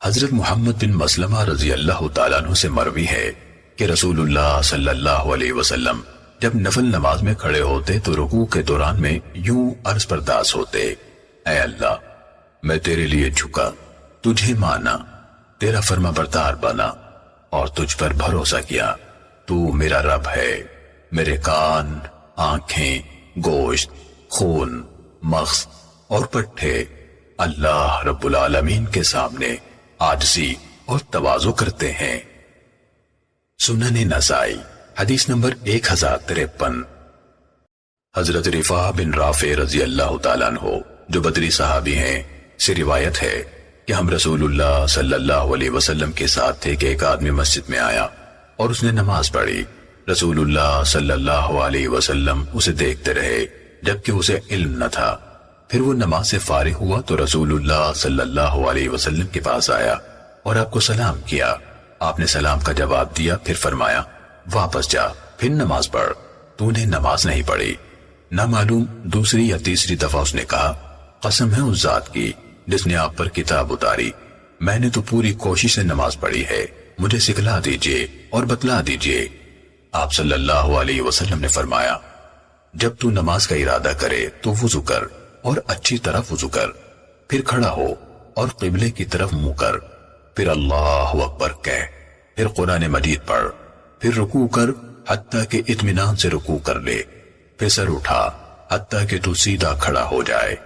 B: حضرت محمد بن مسلمہ رضی اللہ تعالیٰ عنہ سے مروی ہے کہ رسول اللہ صلی اللہ علیہ وسلم جب نفل نماز میں کھڑے ہوتے تو رکوع کے دوران میں یوں عرض برداشت ہوتے اے اللہ میں تیرے لیے جھکا، تجھے مانا، تیرا فرما بردار بنا اور تجھ پر بھروسہ کیا، تو میرا رب ہے، میرے کان، آنکھیں، گوشت، خون، مغز اور پٹھے اللہ رب العالمین کے سامنے عاجزی اور تواضع کرتے ہیں۔ سنن نسائی حدیث نمبر 1053۔ حضرت رفاع بن رافع رضی اللہ تعالیٰ عنہ جو بدری صحابی ہیں سے روایت ہے کہ ہم رسول اللہ صلی اللہ علیہ وسلم کے ساتھ تھے کہ ایک آدمی مسجد میں آیا اور اس نے نماز پڑھی۔ رسول اللہ صلی اللہ علیہ وسلم اسے دیکھتے رہے جبکہ اسے علم نہ تھا۔ پھر وہ نماز سے فارغ ہوا تو رسول اللہ صلی اللہ علیہ وسلم کے پاس آیا اور آپ کو سلام کیا۔ آپ نے سلام کا جواب دیا، پھر فرمایا واپس جا، پھر نماز پڑھ، تو نے نماز نہیں پڑھی۔ نہ معلوم دوسری یا تیسری دفعہ اس نے کہا قسم ہے اس ذات کی جس نے آپ پر کتاب اتاری، میں نے تو پوری کوشش سے نماز پڑھی ہے، مجھے سکھلا دیجئے اور بتلا دیجئے۔ آپ صلی اللہ علیہ وسلم نے فرمایا جب تو نماز کا ارادہ کرے تو وضو کر اور اچھی طرح وضو کر، پھر کھڑا ہو اور قبلے کی طرف منہ کر، پھر اللہ اکبر کہہ، پھر قرآن مجید پڑھ، پھر رکوع کر حتیٰ کہ اطمینان سے رکوع کر لے، پھر سر اٹھا حتیٰ کہ تو سیدھا کھڑا ہو جائے،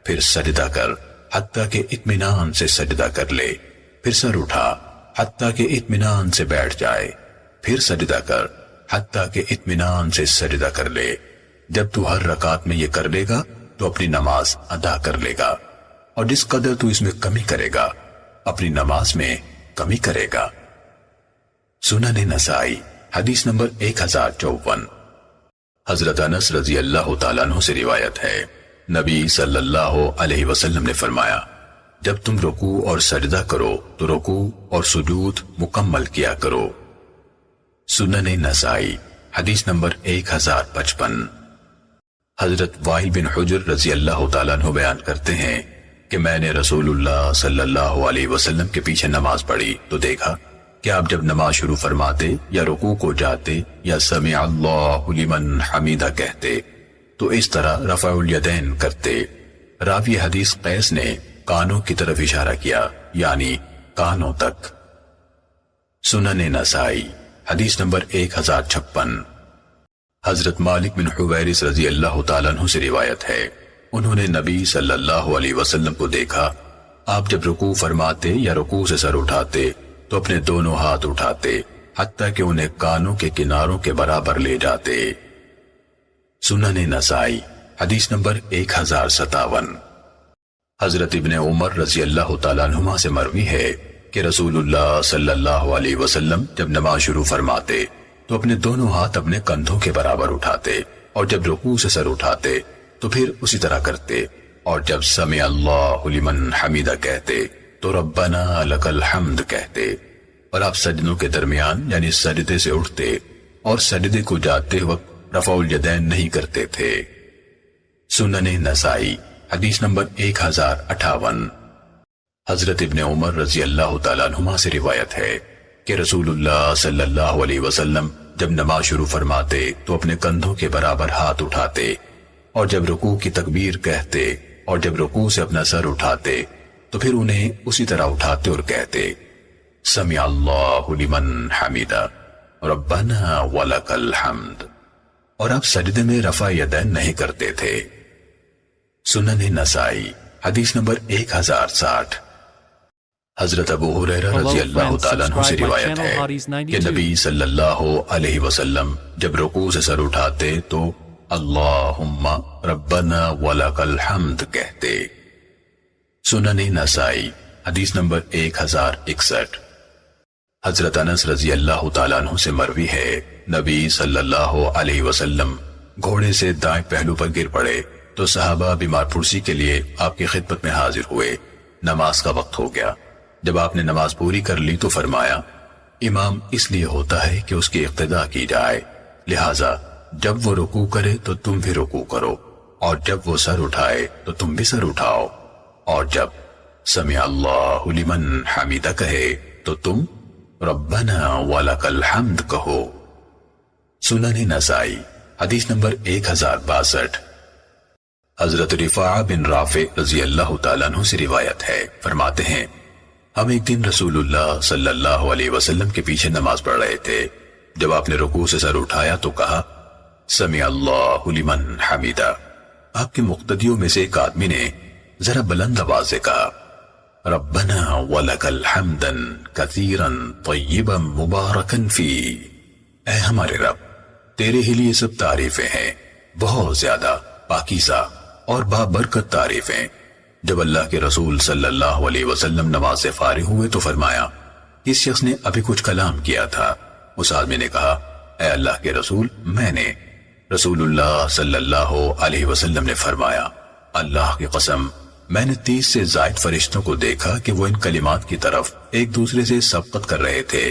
B: پھر سجدہ کر حتیٰ کہ اطمینان سے سجدہ کر لے، پھر سر اٹھا حتیٰ کہ اطمینان سے بیٹھ جائے، پھر سجدہ کر حتیٰ کہ اطمینان سے سجدہ کر لے۔ جب تو ہر رکعت میں یہ کر لے گا تو اپنی نماز ادا کر لے گا، اور جس قدر تو اس میں کمی کرے گا اپنی نماز میں کمی کرے گا۔ سنن نسائی حدیث نمبر 1054۔ حضرت انس رضی اللہ تعالیٰ عنہ سے روایت ہے نبی صلی اللہ علیہ وسلم نے فرمایا جب تم رکوع اور سجدہ کرو تو رکوع اور سجود مکمل کیا کرو۔ سنن نسائی حدیث نمبر 1055۔ حضرت وائل بن حجر رضی اللہ تعالیٰ عنہ بیان کرتے ہیں کہ میں نے رسول اللہ صلی اللہ علیہ وسلم کے پیچھے نماز پڑھی تو دیکھا کہ آپ جب نماز شروع فرماتے یا رکوع کو جاتے یا سمع اللہ لمن حمیدہ کہتے تو اس طرح رفع الیدین کرتے۔ راوی حدیث قیس نے کانوں کی طرف اشارہ کیا، یعنی کانوں تک۔ سنن نسائی حدیث نمبر 1056۔ حضرت مالک بن حویرث رضی اللہ تعالیٰ عنہ سے روایت ہے انہوں نے نبی صلی اللہ علیہ وسلم کو دیکھا آپ جب رکوع فرماتے یا رکوع سے سر اٹھاتے تو اپنے دونوں ہاتھ اٹھاتے حتیٰ کہ انہیں کانوں کے کناروں کے برابر لے جاتے۔ سنن نسائی حدیث نمبر 1057۔ حضرت ابن عمر رضی اللہ تعالیٰ عنہما سے مروی ہے کہ رسول اللہ صلی اللہ علیہ وسلم جب نماز شروع فرماتے تو اپنے دونوں ہاتھ اپنے کندھوں کے برابر اٹھاتے اور جب رکوع سے سر اٹھاتے تو پھر اسی طرح کرتے، اور جب سمع اللہ لمن حمیدہ کہتے تو ربنا لک الحمد کہتے۔ اور آپ سجدوں کے درمیان یعنی سجدے سے اٹھتے اور سجدے کو جاتے وقت رفع الیدین نہیں کرتے تھے۔ سنن نسائی حدیث نمبر 1058۔ حضرت ابن عمر رضی اللہ تعالیٰ عنہما سے روایت ہے کہ رسول اللہ صلی اللہ علیہ وسلم جب نماز شروع فرماتے تو اپنے کندھوں کے برابر ہاتھ اٹھاتے، اور جب رکوع کی تکبیر کہتے اور جب رکوع سے اپنا سر اٹھاتے تو پھر انہیں اسی طرح اٹھاتے اور کہتے سمع اللہ لمن حمیدہ ربنا ولک الحمد، اور آپ سجدے میں رفع یدین نہیں کرتے تھے۔ سنن نسائی حدیث نمبر 1060۔ حضرت ابو ہریرہ رضی اللہ تعالیٰ عنہ سے روایت ہے کہ نبی صلی اللہ علیہ وسلم جب رکوع سے سر اٹھاتے تو اللہم ربنا ولک الحمد کہتے۔ سنن نسائی حدیث نمبر 1061۔ حضرت انس رضی اللہ تعالیٰ عنہ سے مروی ہے نبی صلی اللہ علیہ وسلم گھوڑے سے دائیں پہلو پر گر پڑے تو صحابہ بیمار پرسی کے لیے آپ کی خدمت میں حاضر ہوئے۔ نماز کا وقت ہو گیا۔ جب آپ نے نماز پوری کر لی تو فرمایا امام اس لیے ہوتا ہے کہ اس کی اقتداء کی جائے، لہٰذا جب وہ رکوع کرے تو تم بھی رکوع کرو، اور جب وہ سر اٹھائے تو تم بھی سر اٹھاؤ، اور جب سمع اللہ لمن حمیدہ کہے تو تم ربنا ولک الحمد کہو۔ سنن نسائی حدیث نمبر 1062۔ حضرت رفاعہ بن رافع رضی اللہ تعالیٰ عنہ سے روایت ہے، فرماتے ہیں ہم ایک دن رسول اللہ صلی اللہ علیہ وسلم کے پیچھے نماز پڑھ رہے تھے۔ جب آپ نے رکوع سے سر اٹھایا تو کہا سمع اللہ لمن حمیدہ۔ آپ کے مقتدیوں میں سے ایک آدمی نے ذرا بلند آواز سے کہا ربنا ولک الحمدا کثیرا طیبا مبارکا فی، اے ہمارے رب تیرے ہی لیے سب تعریفیں ہیں، بہت زیادہ پاکیزہ اور بابرکت تعریفیں۔ جب اللہ کے رسول صلی اللہ علیہ وسلم نماز سے فارغ ہوئے تو فرمایا اس شخص نے ابھی کچھ کلام کیا تھا۔ اس آدمی نے کہا اے اللہ کے رسول میں نے۔ رسول اللہ صلی اللہ علیہ وسلم نے فرمایا اللہ کی قسم میں نے 30 سے زائد فرشتوں کو دیکھا کہ وہ ان کلمات کی طرف ایک دوسرے سے سبقت کر رہے تھے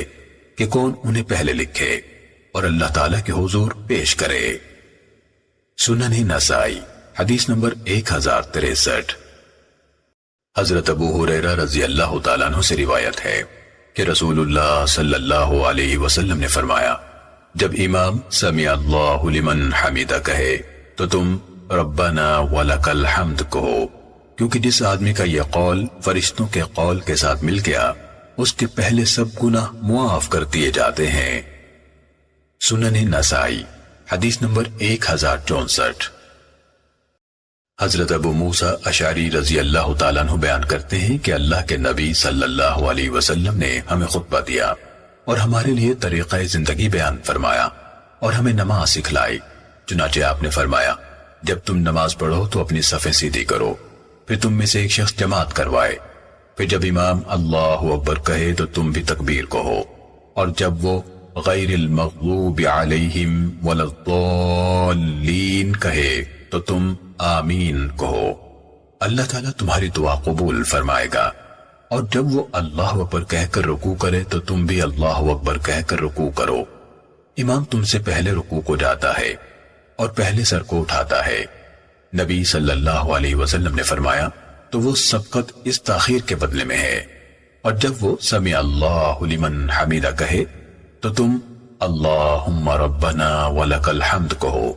B: کہ کون انہیں پہلے لکھے اور اللہ تعالیٰ کے حضور پیش کرے۔ سنن نسائی حدیث نمبر 1063۔ حضرت ابو ہریرہ رضی اللہ تعالیٰ عنہ سے روایت ہے کہ رسول اللہ صلی اللہ علیہ وسلم نے فرمایا جب امام سمع اللہ لمن حمیدہ کہے تو تم ربنا ولک الحمد کہو، کیونکہ جس آدمی کا یہ قول فرشتوں کے قول کے ساتھ مل گیا اس کے پہلے سب گناہ معاف کر دیے جاتے ہیں۔ سنن نسائی حدیث نمبر 1064۔ حضرت ابو موسیٰ اشعری رضی اللہ تعالیٰ عنہ بیان کرتے ہیں کہ اللہ کے نبی صلی اللہ علیہ وسلم نے ہمیں خطبہ دیا اور ہمارے لیے طریقہ زندگی بیان فرمایا اور ہمیں نماز سکھلائی۔ چنانچہ آپ نے فرمایا جب تم نماز پڑھو تو اپنی صفیں سیدھی کرو، پھر تم میں سے ایک شخص جماعت کروائے، پھر جب امام اللہ اکبر کہے تو تم بھی تکبیر کہو، اور جب وہ غیر المغضوب علیہم ولا الضالین کہے تو تم آمین کہو، اللہ تعالیٰ تمہاری دعا قبول فرمائے گا۔ اور جب وہ اللہ اکبر کہہ کر رکوع کرے تو تم بھی اللہ اکبر کہہ کر رکوع کرو۔ امام تم سے پہلے رکوع کو جاتا ہے اور پہلے سر کو اٹھاتا ہے۔ نبی صلی اللہ علیہ وسلم نے فرمایا تو وہ سبقت اس تاخیر کے بدلے میں ہے، اور جب وہ سمع اللہ لمن حمیدہ کہے تو تم اللہم ربنا ولک الحمد کہو۔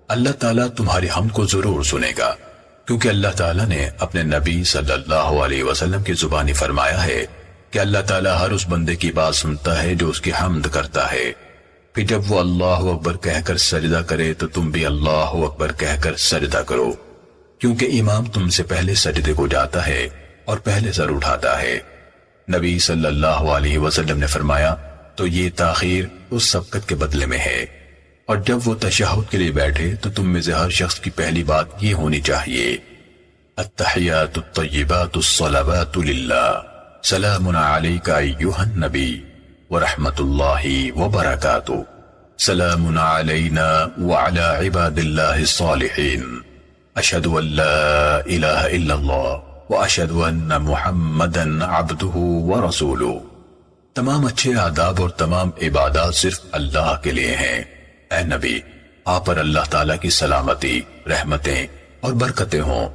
B: اللہ تعالیٰ تمہاری حمد کو ضرور سنے گا، کیونکہ اللہ تعالیٰ نے اپنے نبی صلی اللہ علیہ وسلم کی زبانی فرمایا ہے کہ اللہ تعالیٰ ہر اس بندے کی بات سنتا ہے جو اس کی حمد کرتا ہے۔ پھر جب وہ اللہ اکبر کہہ کر سجدہ کرے تو تم بھی اللہ اکبر کہہ کر سجدہ کرو، کیونکہ امام تم سے پہلے سجدے کو جاتا ہے اور پہلے سر اٹھاتا ہے۔ نبی صلی اللہ علیہ وسلم نے فرمایا تو یہ تاخیر اس سبقت کے بدلے میں ہے، اور جب وہ تشہد کے لیے بیٹھے تو تم میں سے ہر شخص کی پہلی بات یہ ہونی چاہیے التحیات الطیبات الصلوات للہ سلام علیک ایھا النبی ورحمۃ اللہ وبرکاتہ سلام علینا وعلی عباد اللہ الصالحین اشہد ان لا الہ الا اللہ واشہد ان محمدا عبدہ ورسولہ۔ تمام اچھے آداب اور تمام عبادات صرف اللہ کے لیے ہیں۔ اے نبی، آپ پر اللہ تعالیٰ کی سلامتی، رحمتیں اور برکتیں ہوں۔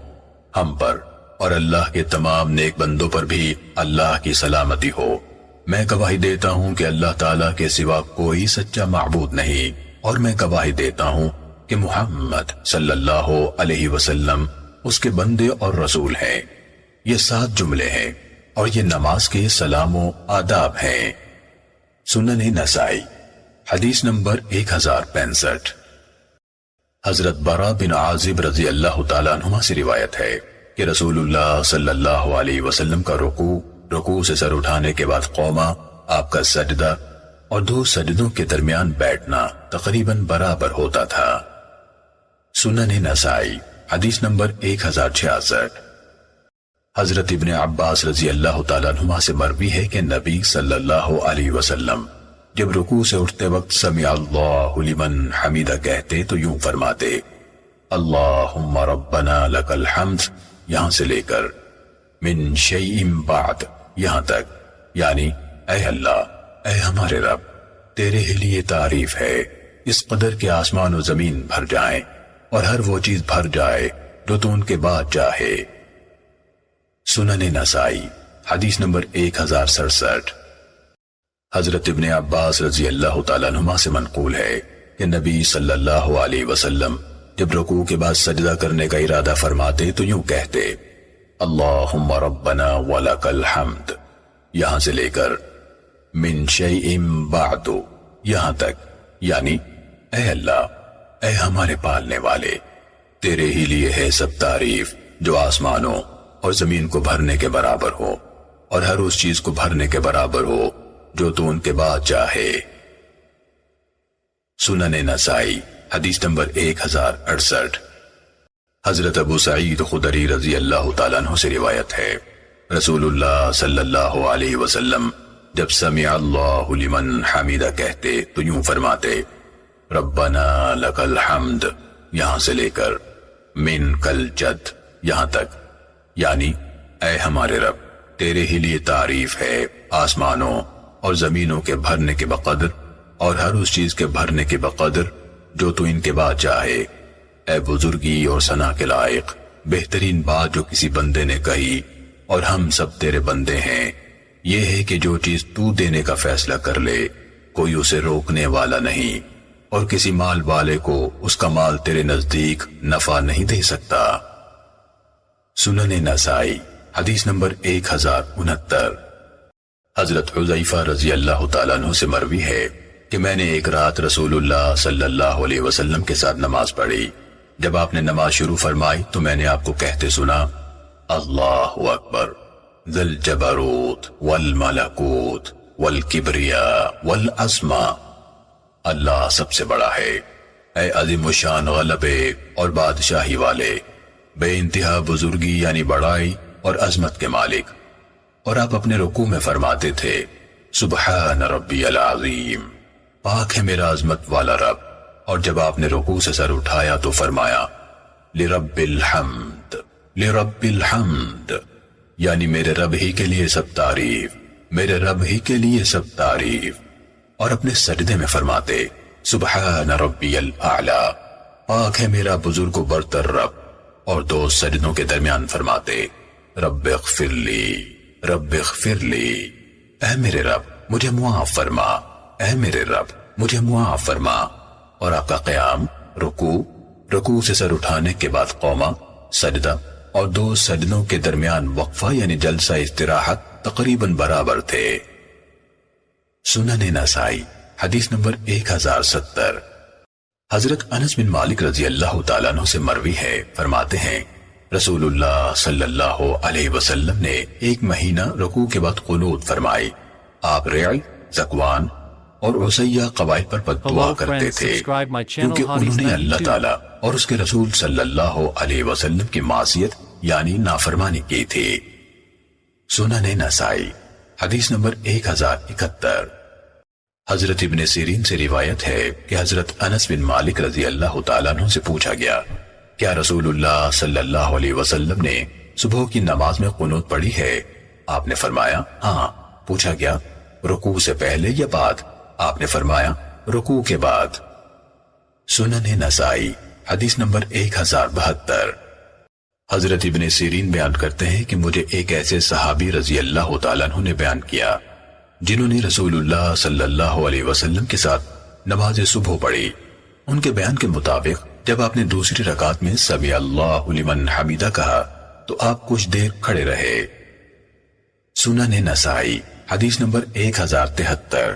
B: ہم پر اور اللہ کے تمام نیک بندوں پر بھی اللہ کی سلامتی ہو۔ میں گواہی دیتا ہوں کہ اللہ تعالیٰ کے سوا کوئی سچا معبود نہیں، اور میں گواہی دیتا ہوں کہ محمد صلی اللہ علیہ وسلم اس کے بندے اور رسول ہیں۔ یہ 7 جملے ہیں اور یہ نماز کے سلام و آداب ہیں۔ سنن نسائی حدیث نمبر 1065۔ حضرت برا بن عازب رضی اللہ تعالیٰ عنہما سے روایت ہے کہ رسول اللہ صلی اللہ علیہ وسلم کا رکوع سے سر اٹھانے کے بعد قوما، آپ کا سجدہ اور 2 سجدوں کے درمیان بیٹھنا تقریباً برابر ہوتا تھا۔ سنن نسائی حدیث نمبر 1066۔ حضرت ابن عباس رضی اللہ تعالیٰ عنہما سے مروی ہے کہ نبی صلی اللہ علیہ وسلم جب رکوع سے اٹھتے وقت سمع اللہ لمن حمیدہ کہتے تو یوں فرماتے، اللہم ربنا لک الحمد، یہاں سے لے کر من شیء بعد یہاں تک، یعنی اے اللہ، اے ہمارے رب، تیرے ہی لیے تعریف ہے، اس قدر کے آسمان و زمین بھر جائیں اور ہر وہ چیز بھر جائے جو تو ان کے بعد چاہے۔ سنن نسائی حدیث نمبر 1067۔ حضرت ابن عباس رضی اللہ تعالیٰ عنہما سے منقول ہے کہ نبی صلی اللہ علیہ وسلم جب رکوع کے بعد سجدہ کرنے کا ارادہ فرماتے تو یوں کہتے، اللہم ربنا ولک الحمد، یہاں سے لے کر من شیء بعد یہاں تک، یعنی اے اللہ، اے ہمارے پالنے والے، تیرے ہی لیے ہے سب تعریف جو آسمانوں اور زمین کو بھرنے کے برابر ہو اور ہر اس چیز کو بھرنے کے برابر ہو جو تو ان کے بعد چاہے۔ سنن نسائی حدیث نمبر 1068۔ حضرت ابو سعید خدری رضی اللہ تعالیٰ عنہ سے روایت ہے، رسول اللہ صلی اللہ علیہ وسلم جب سمع اللہ لمن حمیدہ کہتے تو یوں فرماتے، ربنا لک الحمد، یہاں سے لے کر من کل جد یہاں تک، یعنی اے ہمارے رب، تیرے ہی لیے تعریف ہے آسمانوں اور زمینوں کے بھرنے کے بقدر اور ہر اس چیز کے بھرنے کے بقدر جو تو ان کے بعد چاہے۔ اے بزرگی اور ثنا کے لائق، بہترین بات جو کسی بندے نے کہی اور ہم سب تیرے بندے ہیں، یہ ہے کہ جو چیز تو دینے کا فیصلہ کر لے کوئی اسے روکنے والا نہیں، اور کسی مال والے کو اس کا مال تیرے نزدیک نفع نہیں دے سکتا۔ سنن نسائی حدیث نمبر 1069۔ حضرت حذیفہ رضی اللہ تعالیٰ عنہ سے مروی ہے کہ میں نے ایک رات رسول اللہ صلی اللہ علیہ وسلم کے ساتھ نماز پڑھی۔ جب آپ نے نماز شروع فرمائی تو میں نے آپ کو کہتے سنا، اللہ اکبر ذی الجبروت والملکوت والکبریاء والعظمہ، اللہ سب سے بڑا ہے، اے عظیم الشان غلبے اور بادشاہی والے، بے انتہا بزرگی یعنی بڑائی اور عظمت کے مالک۔ اور آپ اپنے رکوع میں فرماتے تھے، سبحان ربی العظیم، پاک ہے میرا عظمت والا رب۔ اور جب آپ نے رکوع سے سر اٹھایا تو فرمایا، لرب الحمد، لرب الحمد، یعنی میرے رب ہی کے لیے سب تعریف، میرے رب ہی کے لیے سب تعریف۔ اور اپنے سجدے میں فرماتے، سبحان ربی الاعلی، پاک ہے میرا بزرگ و برتر رب۔ اور 2 سجدوں کے درمیان فرماتے، رب اغفر لی، رب اغفر لی، اے میرے رب مجھے معاف فرما، اے میرے رب مجھے معاف فرما۔ اور آپ کا قیام، رکوع سے سر اٹھانے کے بعد قوما، سجدہ اور 2 سجدوں کے درمیان وقفہ یعنی جلسہ استراحت تقریباً برابر تھے۔ سنن نسائی حدیث نمبر 1070۔ حضرت انس بن مالک رضی اللہ تعالیٰ عنہ سے مروی ہے، فرماتے ہیں، رسول اللہ صلی اللہ علیہ وسلم نے 1 مہینہ رکوع کے بعد قنوت فرمائی۔ آپ ریعی، زکوان اور عصیہ قبائل پر بد دعا کرتے تھے کیونکہ انہوں نے اللہ تعالیٰ اور اس کے رسول صلی اللہ علیہ وسلم کی معصیت یعنی نافرمانی کی تھی۔ سنن نسائی حدیث نمبر 1071۔ حضرت ابن سیرین سے روایت ہے کہ حضرت انس بن مالک رضی اللہ تعالیٰ عنہ سے پوچھا گیا، کیا رسول اللہ صلی اللہ علیہ وسلم نے صبح کی نماز میں قنوت پڑھی ہے؟ آپ نے فرمایا ہاں۔ پوچھا گیا، رکوع سے پہلے یا بعد؟ آپ نے فرمایا رکوع کے بعد۔ سنن نسائی حدیث نمبر 1072۔ حضرت ابن سیرین بیان کرتے ہیں کہ مجھے ایک ایسے صحابی رضی اللہ تعالیٰ عنہ نے بیان کیا جنہوں نے رسول اللہ صلی اللہ علیہ وسلم کے ساتھ نماز صبح پڑھی۔ ان کے بیان کے مطابق جب آپ نے دوسری رکعت میں سمیع اللہ لمن حمیدہ کہا تو آپ کچھ دیر کھڑے رہے۔ سنن نسائی حدیث نمبر 1073۔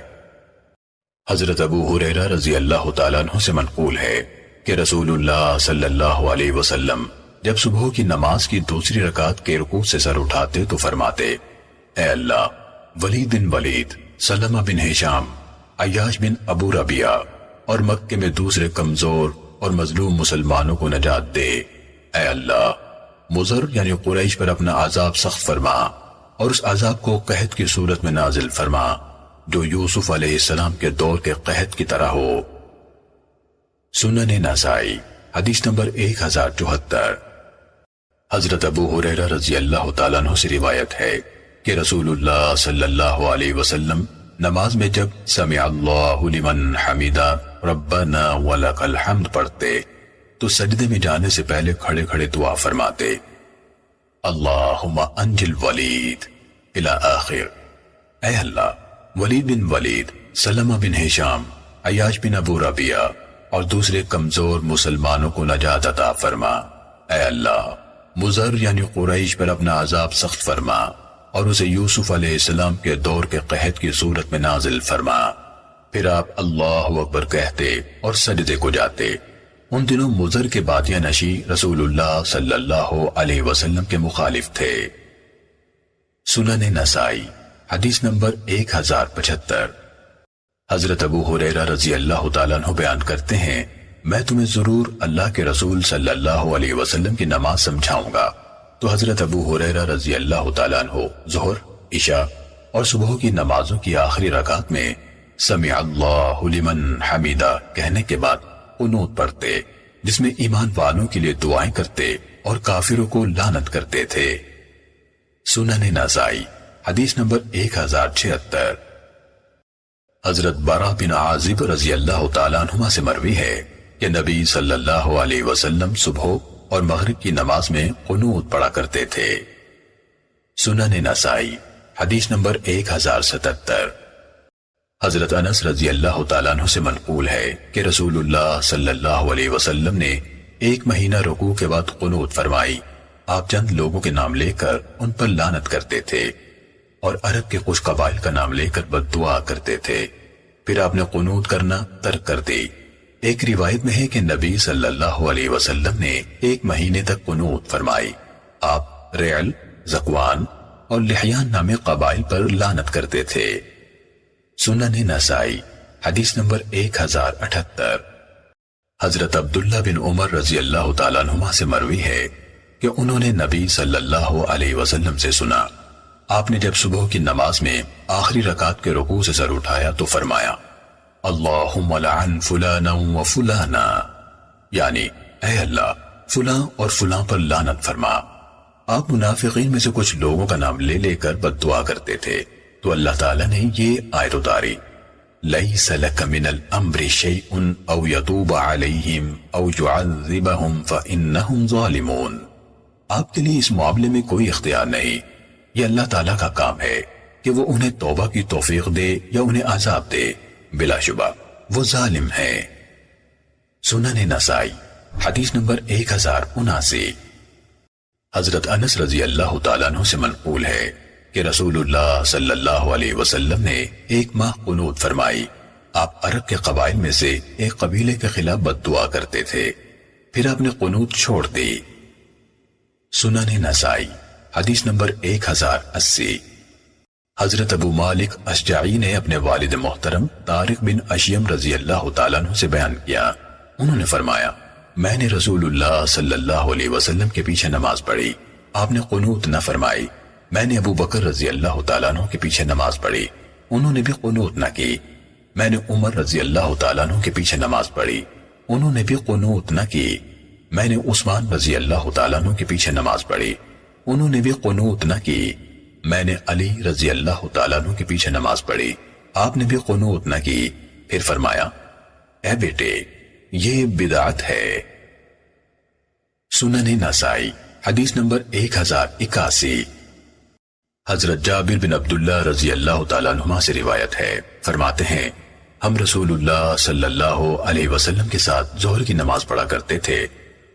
B: حضرت ابو ہریرہ رضی اللہ تعالیٰ عنہ سے منقول ہے کہ رسول اللہ صلی اللہ علیہ وسلم جب صبح کی نماز کی دوسری رکعت کے رکوع سے سر اٹھاتے تو فرماتے، اے اللہ، ولید بن ولید، سلمہ بن ہشام، عیاش بن ابو ربیعہ اور مکے میں دوسرے کمزور اور مظلوم مسلمانوں کو نجات دے۔ اے اللہ، مضر یعنی قریش پر اپنا عذاب سخت فرما اور اس عذاب کو قحط کی صورت میں نازل فرما جو یوسف علیہ السلام کے دور کے قحط کی طرح ہو۔ سنن نسائی حدیث نمبر 1074۔ حضرت ابو ہریرہ رضی اللہ تعالیٰ عنہ سے روایت ہے کہ رسول اللہ صلی اللہ علیہ وسلم نماز میں جب سمع اللہ لمن حمیدہ ربنا ولک الحمد پڑھتے تو سجدے میں جانے سے پہلے کھڑے کھڑے دعا فرماتے، اللہم انجل ولید الی آخر۔ اے اللہ، ولید بن ولید، سلمہ بن ہشام، عیاش بن ابو ربیعہ اور دوسرے کمزور مسلمانوں کو نجات عطا فرما۔ اے اللہ، مضر یعنی قریش پر اپنا عذاب سخت فرما اور اسے یوسف علیہ السلام کے دور کے قحط کی صورت میں نازل فرما۔ پھر آپ اللہ اکبر کہتے اور سجدے کو جاتے۔ ان دنوں مضر کے بادیہ نشی رسول اللہ صلی اللہ علیہ وسلم کے مخالف تھے۔ سنن نسائی حدیث نمبر 1075۔ حضرت ابو ہریرہ رضی اللہ تعالیٰ عنہ بیان کرتے ہیں، میں تمہیں ضرور اللہ کے رسول صلی اللہ علیہ وسلم کی نماز سمجھاؤں گا۔ تو حضرت ابو ہریرہ رضی اللہ تعالیٰ عنہ ظہر، عشاء اور صبح کی نمازوں کی آخری رکعت میں سمع اللہ لمن حمیدہ کہنے کے بعد قنوت پڑھتے، جس میں ایمان والوں کے لیے دعائیں کرتے اور کافروں کو لعنت کرتے تھے۔ سنن نسائی حدیث نمبر 1076۔ حضرت براء بن عازب رضی اللہ تعالیٰ عنہما سے مروی ہے کہ نبی صلی اللہ علیہ وسلم صبح اور مغرب کی نماز میں قنوت پڑھا کرتے تھے۔ سنن نسائی حدیث نمبر 1077۔ حضرت انس رضی اللہ تعالیٰ عنہ سے منقول ہے کہ رسول اللہ صلی اللہ علیہ وسلم نے ایک مہینہ رکوع کے بعد قنوت فرمائی۔ آپ چند لوگوں کے نام لے کر ان پر لعنت کرتے تھے اور عرب کے کچھ قبائل کا نام لے کر بد دعا کرتے تھے۔ پھر آپ نے قنوت کرنا ترک کر دی۔ ایک روایت میں ہے کہ نبی صلی اللہ علیہ وسلم نے ایک مہینے تک قنوت فرمائی۔ آپ ریعل، زکوان اور لحیان نامی قبائل پر لعنت کرتے تھے۔ سنن نسائی حدیث نمبر 1078۔ حضرت عبداللہ بن عمر رضی اللہ تعالیٰ عنہما سے مروی ہے کہ انہوں نے نبی صلی اللہ علیہ وسلم سے سنا، آپ نے جب صبح کی نماز میں آخری رکعت کے رکوع سے سر اٹھایا تو فرمایا، اللہم لعن فلانا و فلانا، یعنی اے اللہ فلاں اور فلاں پر لعنت فرما۔ آپ منافقین میں سے کچھ لوگوں کا نام لے لے کر بد دعا کرتے تھے تو اللہ تعالیٰ نے یہ آیت اتاری، لیس لک من الامر شیء او یتوب علیہم او یعذبہم فانہم ظالمون۔ آپ کے لیے اس معاملے میں کوئی اختیار نہیں، یہ اللہ تعالیٰ کا کام ہے کہ وہ انہیں توبہ کی توفیق دے یا انہیں عذاب دے، بلا شبہ وہ ظالم ہے۔ سنن نسائی حدیث نمبر 1079۔ حضرت انس رضی اللہ تعالیٰ عنہ سے منقول ہے کہ رسول اللہ صلی اللہ علیہ وسلم نے ایک ماہ قنوت فرمائی۔ آپ عرب کے قبائل میں سے ایک قبیلے کے خلاف بد دعا کرتے تھے، پھر آپ نے قنوت چھوڑ دی۔ سنن نسائی حدیث نمبر 1080۔ حضرت ابو مالک اشجعی نے اپنے والد محترم طارق بن اشیم رضی اللہ تعالیٰ عنہ سے بیان کیا، انہوں نے فرمایا، میں نے رسول اللہ صلی اللہ علیہ وسلم کے پیچھے نماز پڑھی، آپ نے قنوت نہ فرمائی۔ میں نے ابو بکر رضی اللہ تعالیٰ عنہ کے پیچھے نماز پڑھی، انہوں نے بھی قنوت نہ کی۔ میں نے عمر رضی اللہ تعالیٰ عنہ کے پیچھے نماز پڑھی، انہوں نے بھی قنوت نہ کی۔ میں نے عثمان رضی اللہ تعالیٰ عنہ کے پیچھے نماز پڑھی، انہوں نے بھی قنوت نہ کی۔ میں نے علی رضی اللہ تعالیٰ عنہ کے پیچھے نماز پڑھی، آپ نے بھی قنوت نہ کی، پھر فرمایا اے بیٹے یہ بدعت ہے۔ سنن نسائی حدیث نمبر 1081۔ حضرت جابر بن عبداللہ رضی اللہ تعالیٰ عنہما سے روایت ہے، فرماتے ہیں ہم رسول اللہ صلی اللہ علیہ وسلم کے ساتھ ظہر کی نماز پڑھا کرتے تھے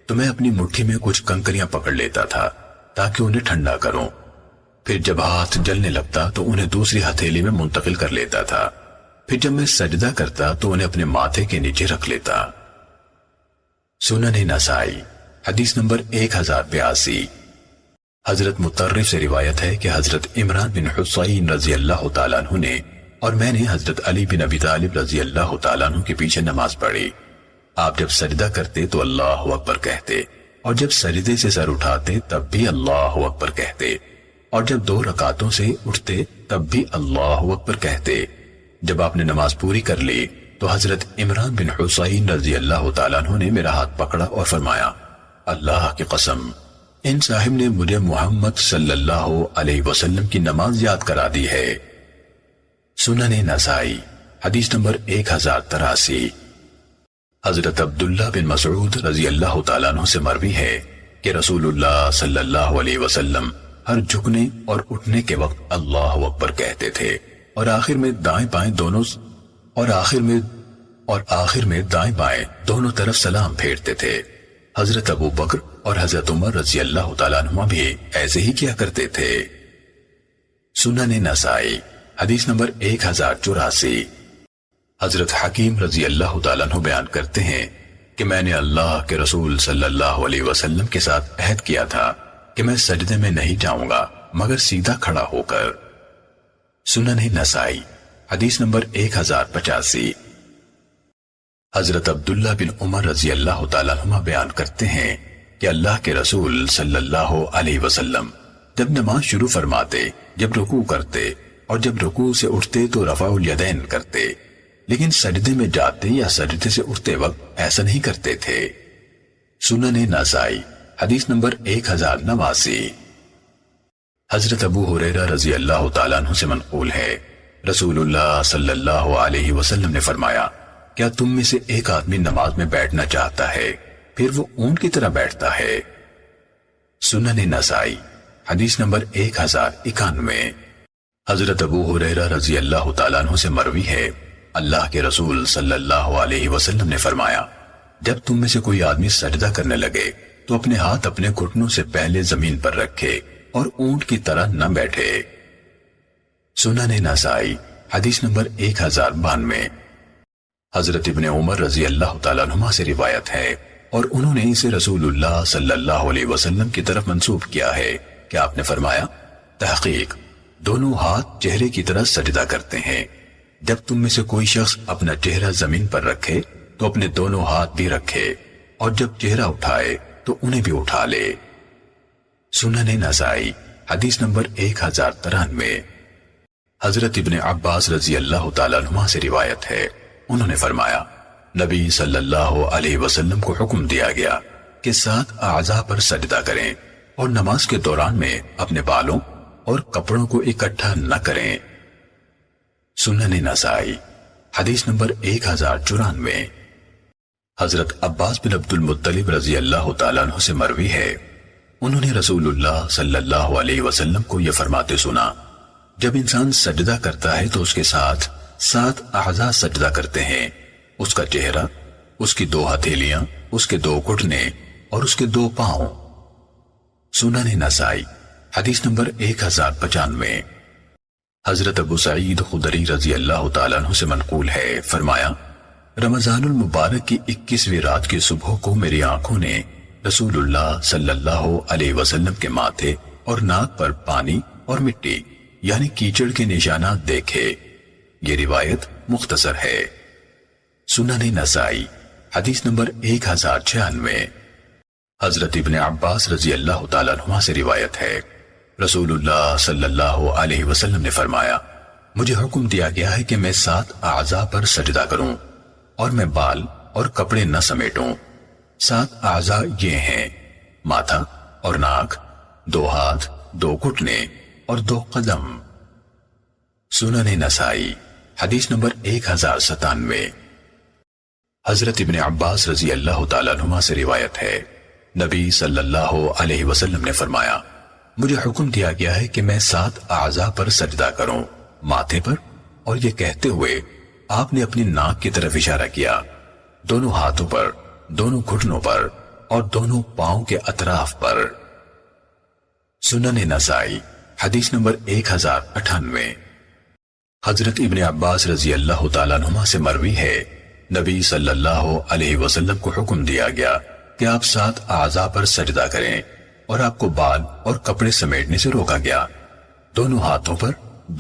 B: تو میں اپنی مٹھی میں کچھ کنکریاں پکڑ لیتا تھا تاکہ انہیں ٹھنڈا کروں، پھر جب ہاتھ جلنے لگتا تو انہیں دوسری ہتھیلی میں منتقل کر لیتا تھا، پھر جب میں سجدہ کرتا تو انہیں اپنے ماتھے کے نیچے رکھ لیتا۔ سنن نسائی حدیث نمبر 1082۔ حضرت مطرف سے روایت ہے کہ حضرت عمران بن حسین رضی اللہ تعالیٰ عنہ نے اور میں نے حضرت علی بن ابی طالب رضی اللہ تعالیٰ عنہ کے پیچھے نماز پڑھی، آپ جب سجدہ کرتے تو اللہ اکبر کہتے اور جب سجدے سے سر اٹھاتے تب بھی اللہ اکبر کہتے اور جب 2 رکعتوں سے اٹھتے تب بھی اللہ اکبر کہتے۔ جب آپ نے نماز پوری کر لی تو حضرت عمران بن حسین رضی اللہ تعالیٰ عنہ نے میرا ہاتھ پکڑا اور فرمایا اللہ کی قسم ان صاحب نے مجھے محمد صلی اللہ علیہ وسلم کی نماز یاد کرا دی ہے۔ سنن نسائی حدیث نمبر 1083۔ حضرت عبداللہ بن مسعود رضی اللہ تعالیٰ عنہ سے مروی ہے کہ رسول اللہ صلی اللہ علیہ وسلم ہر جھکنے اور اٹھنے کے وقت اللہ اکبر کہتے تھے اور آخر میں دائیں بائیں دونوں طرف سلام پھیرتے تھے۔ حضرت ابو بکر اور حضرت عمر رضی اللہ تعالیٰ عنہما بھی ایسے ہی کیا کرتے تھے۔ سنن نسائی حدیث نمبر 1084۔ حضرت حکیم رضی اللہ تعالیٰ عنہ بیان کرتے ہیں کہ میں نے اللہ کے رسول صلی اللہ علیہ وسلم کے ساتھ عہد کیا تھا کہ میں سجدے میں نہیں جاؤں گا مگر سیدھا کھڑا ہو کر۔ سنن نسائی حدیث نمبر 1085۔ حضرت عبداللہ بن عمر رضی اللہ تعالیٰ عنہ بیان کرتے ہیں کہ اللہ کے رسول صلی اللہ علیہ وسلم جب نماز شروع فرماتے، جب رکوع کرتے اور جب رکوع سے اٹھتے تو رفع الیدین کرتے، لیکن سجدے میں جاتے یا سجدے سے اٹھتے وقت ایسا نہیں کرتے تھے۔ سنن نسائی حدیث نمبر 1089۔ حضرت ابو ہریرہ رضی اللہ تعالیٰ عنہ سے منقول ہے رسول اللہ صلی اللہ علیہ وسلم نے فرمایا کیا تم میں سے ایک آدمی نماز میں بیٹھنا چاہتا ہے پھر وہ اونٹ کی طرح بیٹھتا ہے؟ سنن نسائی حدیث نمبر 1091۔ حضرت ابو ہریرہ رضی اللہ تعالیٰ عنہ سے مروی ہے اللہ کے رسول صلی اللہ علیہ وسلم نے فرمایا جب تم میں سے کوئی آدمی سجدہ کرنے لگے تو اپنے ہاتھ اپنے گھٹنوں سے پہلے زمین پر رکھے اور اونٹ کی طرح نہ بیٹھے۔ سنن نسائی حدیث نمبر 1092۔ حضرت ابن عمر رضی اللہ تعالیٰ عنہما سے روایت ہے اور انہوں نے اسے رسول اللہ صلی اللہ علیہ وسلم کی طرف منسوب کیا ہے کہ آپ نے فرمایا تحقیق دونوں ہاتھ چہرے کی طرح سجدہ کرتے ہیں، جب تم میں سے کوئی شخص اپنا چہرہ زمین پر رکھے تو اپنے دونوں ہاتھ بھی رکھے اور جب چہرہ اٹھائے تو انہیں بھی اٹھا لے۔ سنن نسائی حدیث نمبر 1093۔ حضرت ابن عباس رضی اللہ تعالیٰ عنہما سے روایت ہے انہوں نے فرمایا نبی صلی اللہ علیہ وسلم کو حکم دیا گیا کہ 7 اعضاء پر سجدہ کریں اور نماز کے دوران میں اپنے بالوں اور کپڑوں کو اکٹھا نہ کریں۔ سنن نسائی حدیث نمبر 1094۔ حضرت عباس بن عبد المطلب رضی اللہ تعالیٰ عنہ سے مروی ہے انہوں نے رسول اللہ صلی اللہ علیہ وسلم کو یہ فرماتے سنا جب انسان سجدہ کرتا ہے تو اس کے ساتھ 7 اعضاء سجدہ کرتے ہیں، اس کا چہرہ، اس کی 2 ہتھیلیاں، اس کے 2 گھٹنے اور اس کے 2 پاؤں۔ سنن نسائی حدیث نمبر 1095۔ حضرت ابو سعید خدری رضی اللہ تعالیٰ عنہ سے منقول ہے فرمایا رمضان المبارک کی 21ویں رات کی صبح کو میری آنکھوں نے رسول اللہ صلی اللہ علیہ وسلم کے ماتھے اور ناک پر پانی اور مٹی یعنی کیچڑ کے نشانات دیکھے۔ یہ روایت مختصر ہے۔ سنن نسائی حدیث نمبر 1096۔ حضرت ابن عباس رضی اللہ تعالیٰ عنہ سے روایت ہے رسول اللہ صلی اللہ علیہ وسلم نے فرمایا مجھے حکم دیا گیا ہے کہ میں 7 اعضاء پر سجدہ کروں اور میں بال اور کپڑے نہ سمیٹوں۔ 7 اعضاء یہ ہیں ماتھا اور ناک، 2 ہاتھ، 2 گھٹنے اور 2 قدم۔ سنن نسائی حدیث نمبر 1097۔ حضرت ابن عباس رضی اللہ تعالیٰ عنہما سے روایت ہے، نبی صلی اللہ علیہ وسلم نے فرمایا، مجھے حکم دیا گیا ہے کہ میں 7 اعضاء پر سجدہ کروں، ماتھے پر، اور یہ کہتے ہوئے آپ نے اپنی ناک کی طرف اشارہ کیا، دونوں ہاتھوں پر، دونوں گھٹنوں پر اور دونوں پاؤں کے اطراف پر۔ سنن نسائی حدیث نمبر 1098۔ حضرت ابن عباس رضی اللہ تعالیٰ عنہما سے مروی ہے، نبی صلی اللہ علیہ وسلم کو حکم دیا گیا کہ آپ 7 اعضاء پر سجدہ کریں، اور آپ کو بال اور کپڑے سمیٹنے سے روکا گیا، دونوں ہاتھوں پر،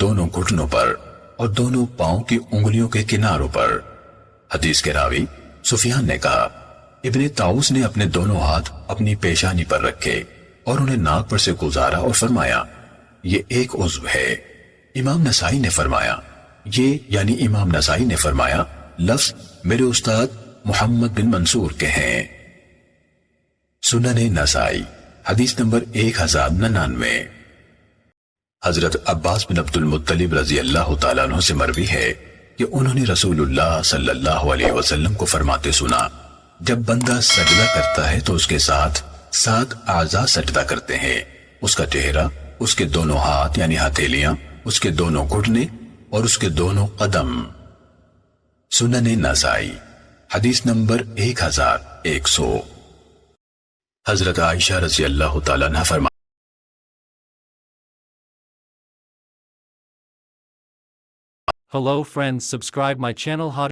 B: دونوں گھٹنوں پر اور دونوں پاؤں کی انگلیوں کے کناروں پر۔ حدیث کے راوی سفیان نے کہا، ابن طاؤس نے اپنے دونوں ہاتھ اپنی پیشانی پر رکھے اور انہیں ناک پر سے گزارا اور فرمایا، یہ ایک عضو ہے۔ امام نسائی نے فرمایا، یہ یعنی امام نسائی نے فرمایا لفظ میرے استاد محمد بن منصور کے ہیں۔ سنن نسائی حدیث نمبر 1099۔ حضرت عباس بن عبد المطلب رضی اللہ تعالیٰ عنہ سے مروی ہے کہ انہوں نے رسول اللہ صلی اللہ علیہ وسلم کو فرماتے سنا، جب بندہ سجدہ کرتا ہے تو اس کے ساتھ 7 اعضاء سجدہ کرتے ہیں، اس کا چہرہ، اس کے دونوں ہاتھ یعنی ہتھیلیاں، اس کے دونوں گھٹنے اور اس کے دونوں قدم۔ سنن نسائی حدیث نمبر 1100۔ حضرت عائشہ رضی اللہ تعالیٰ عنہ فرماتے
A: Hello friends, subscribe my channel Hot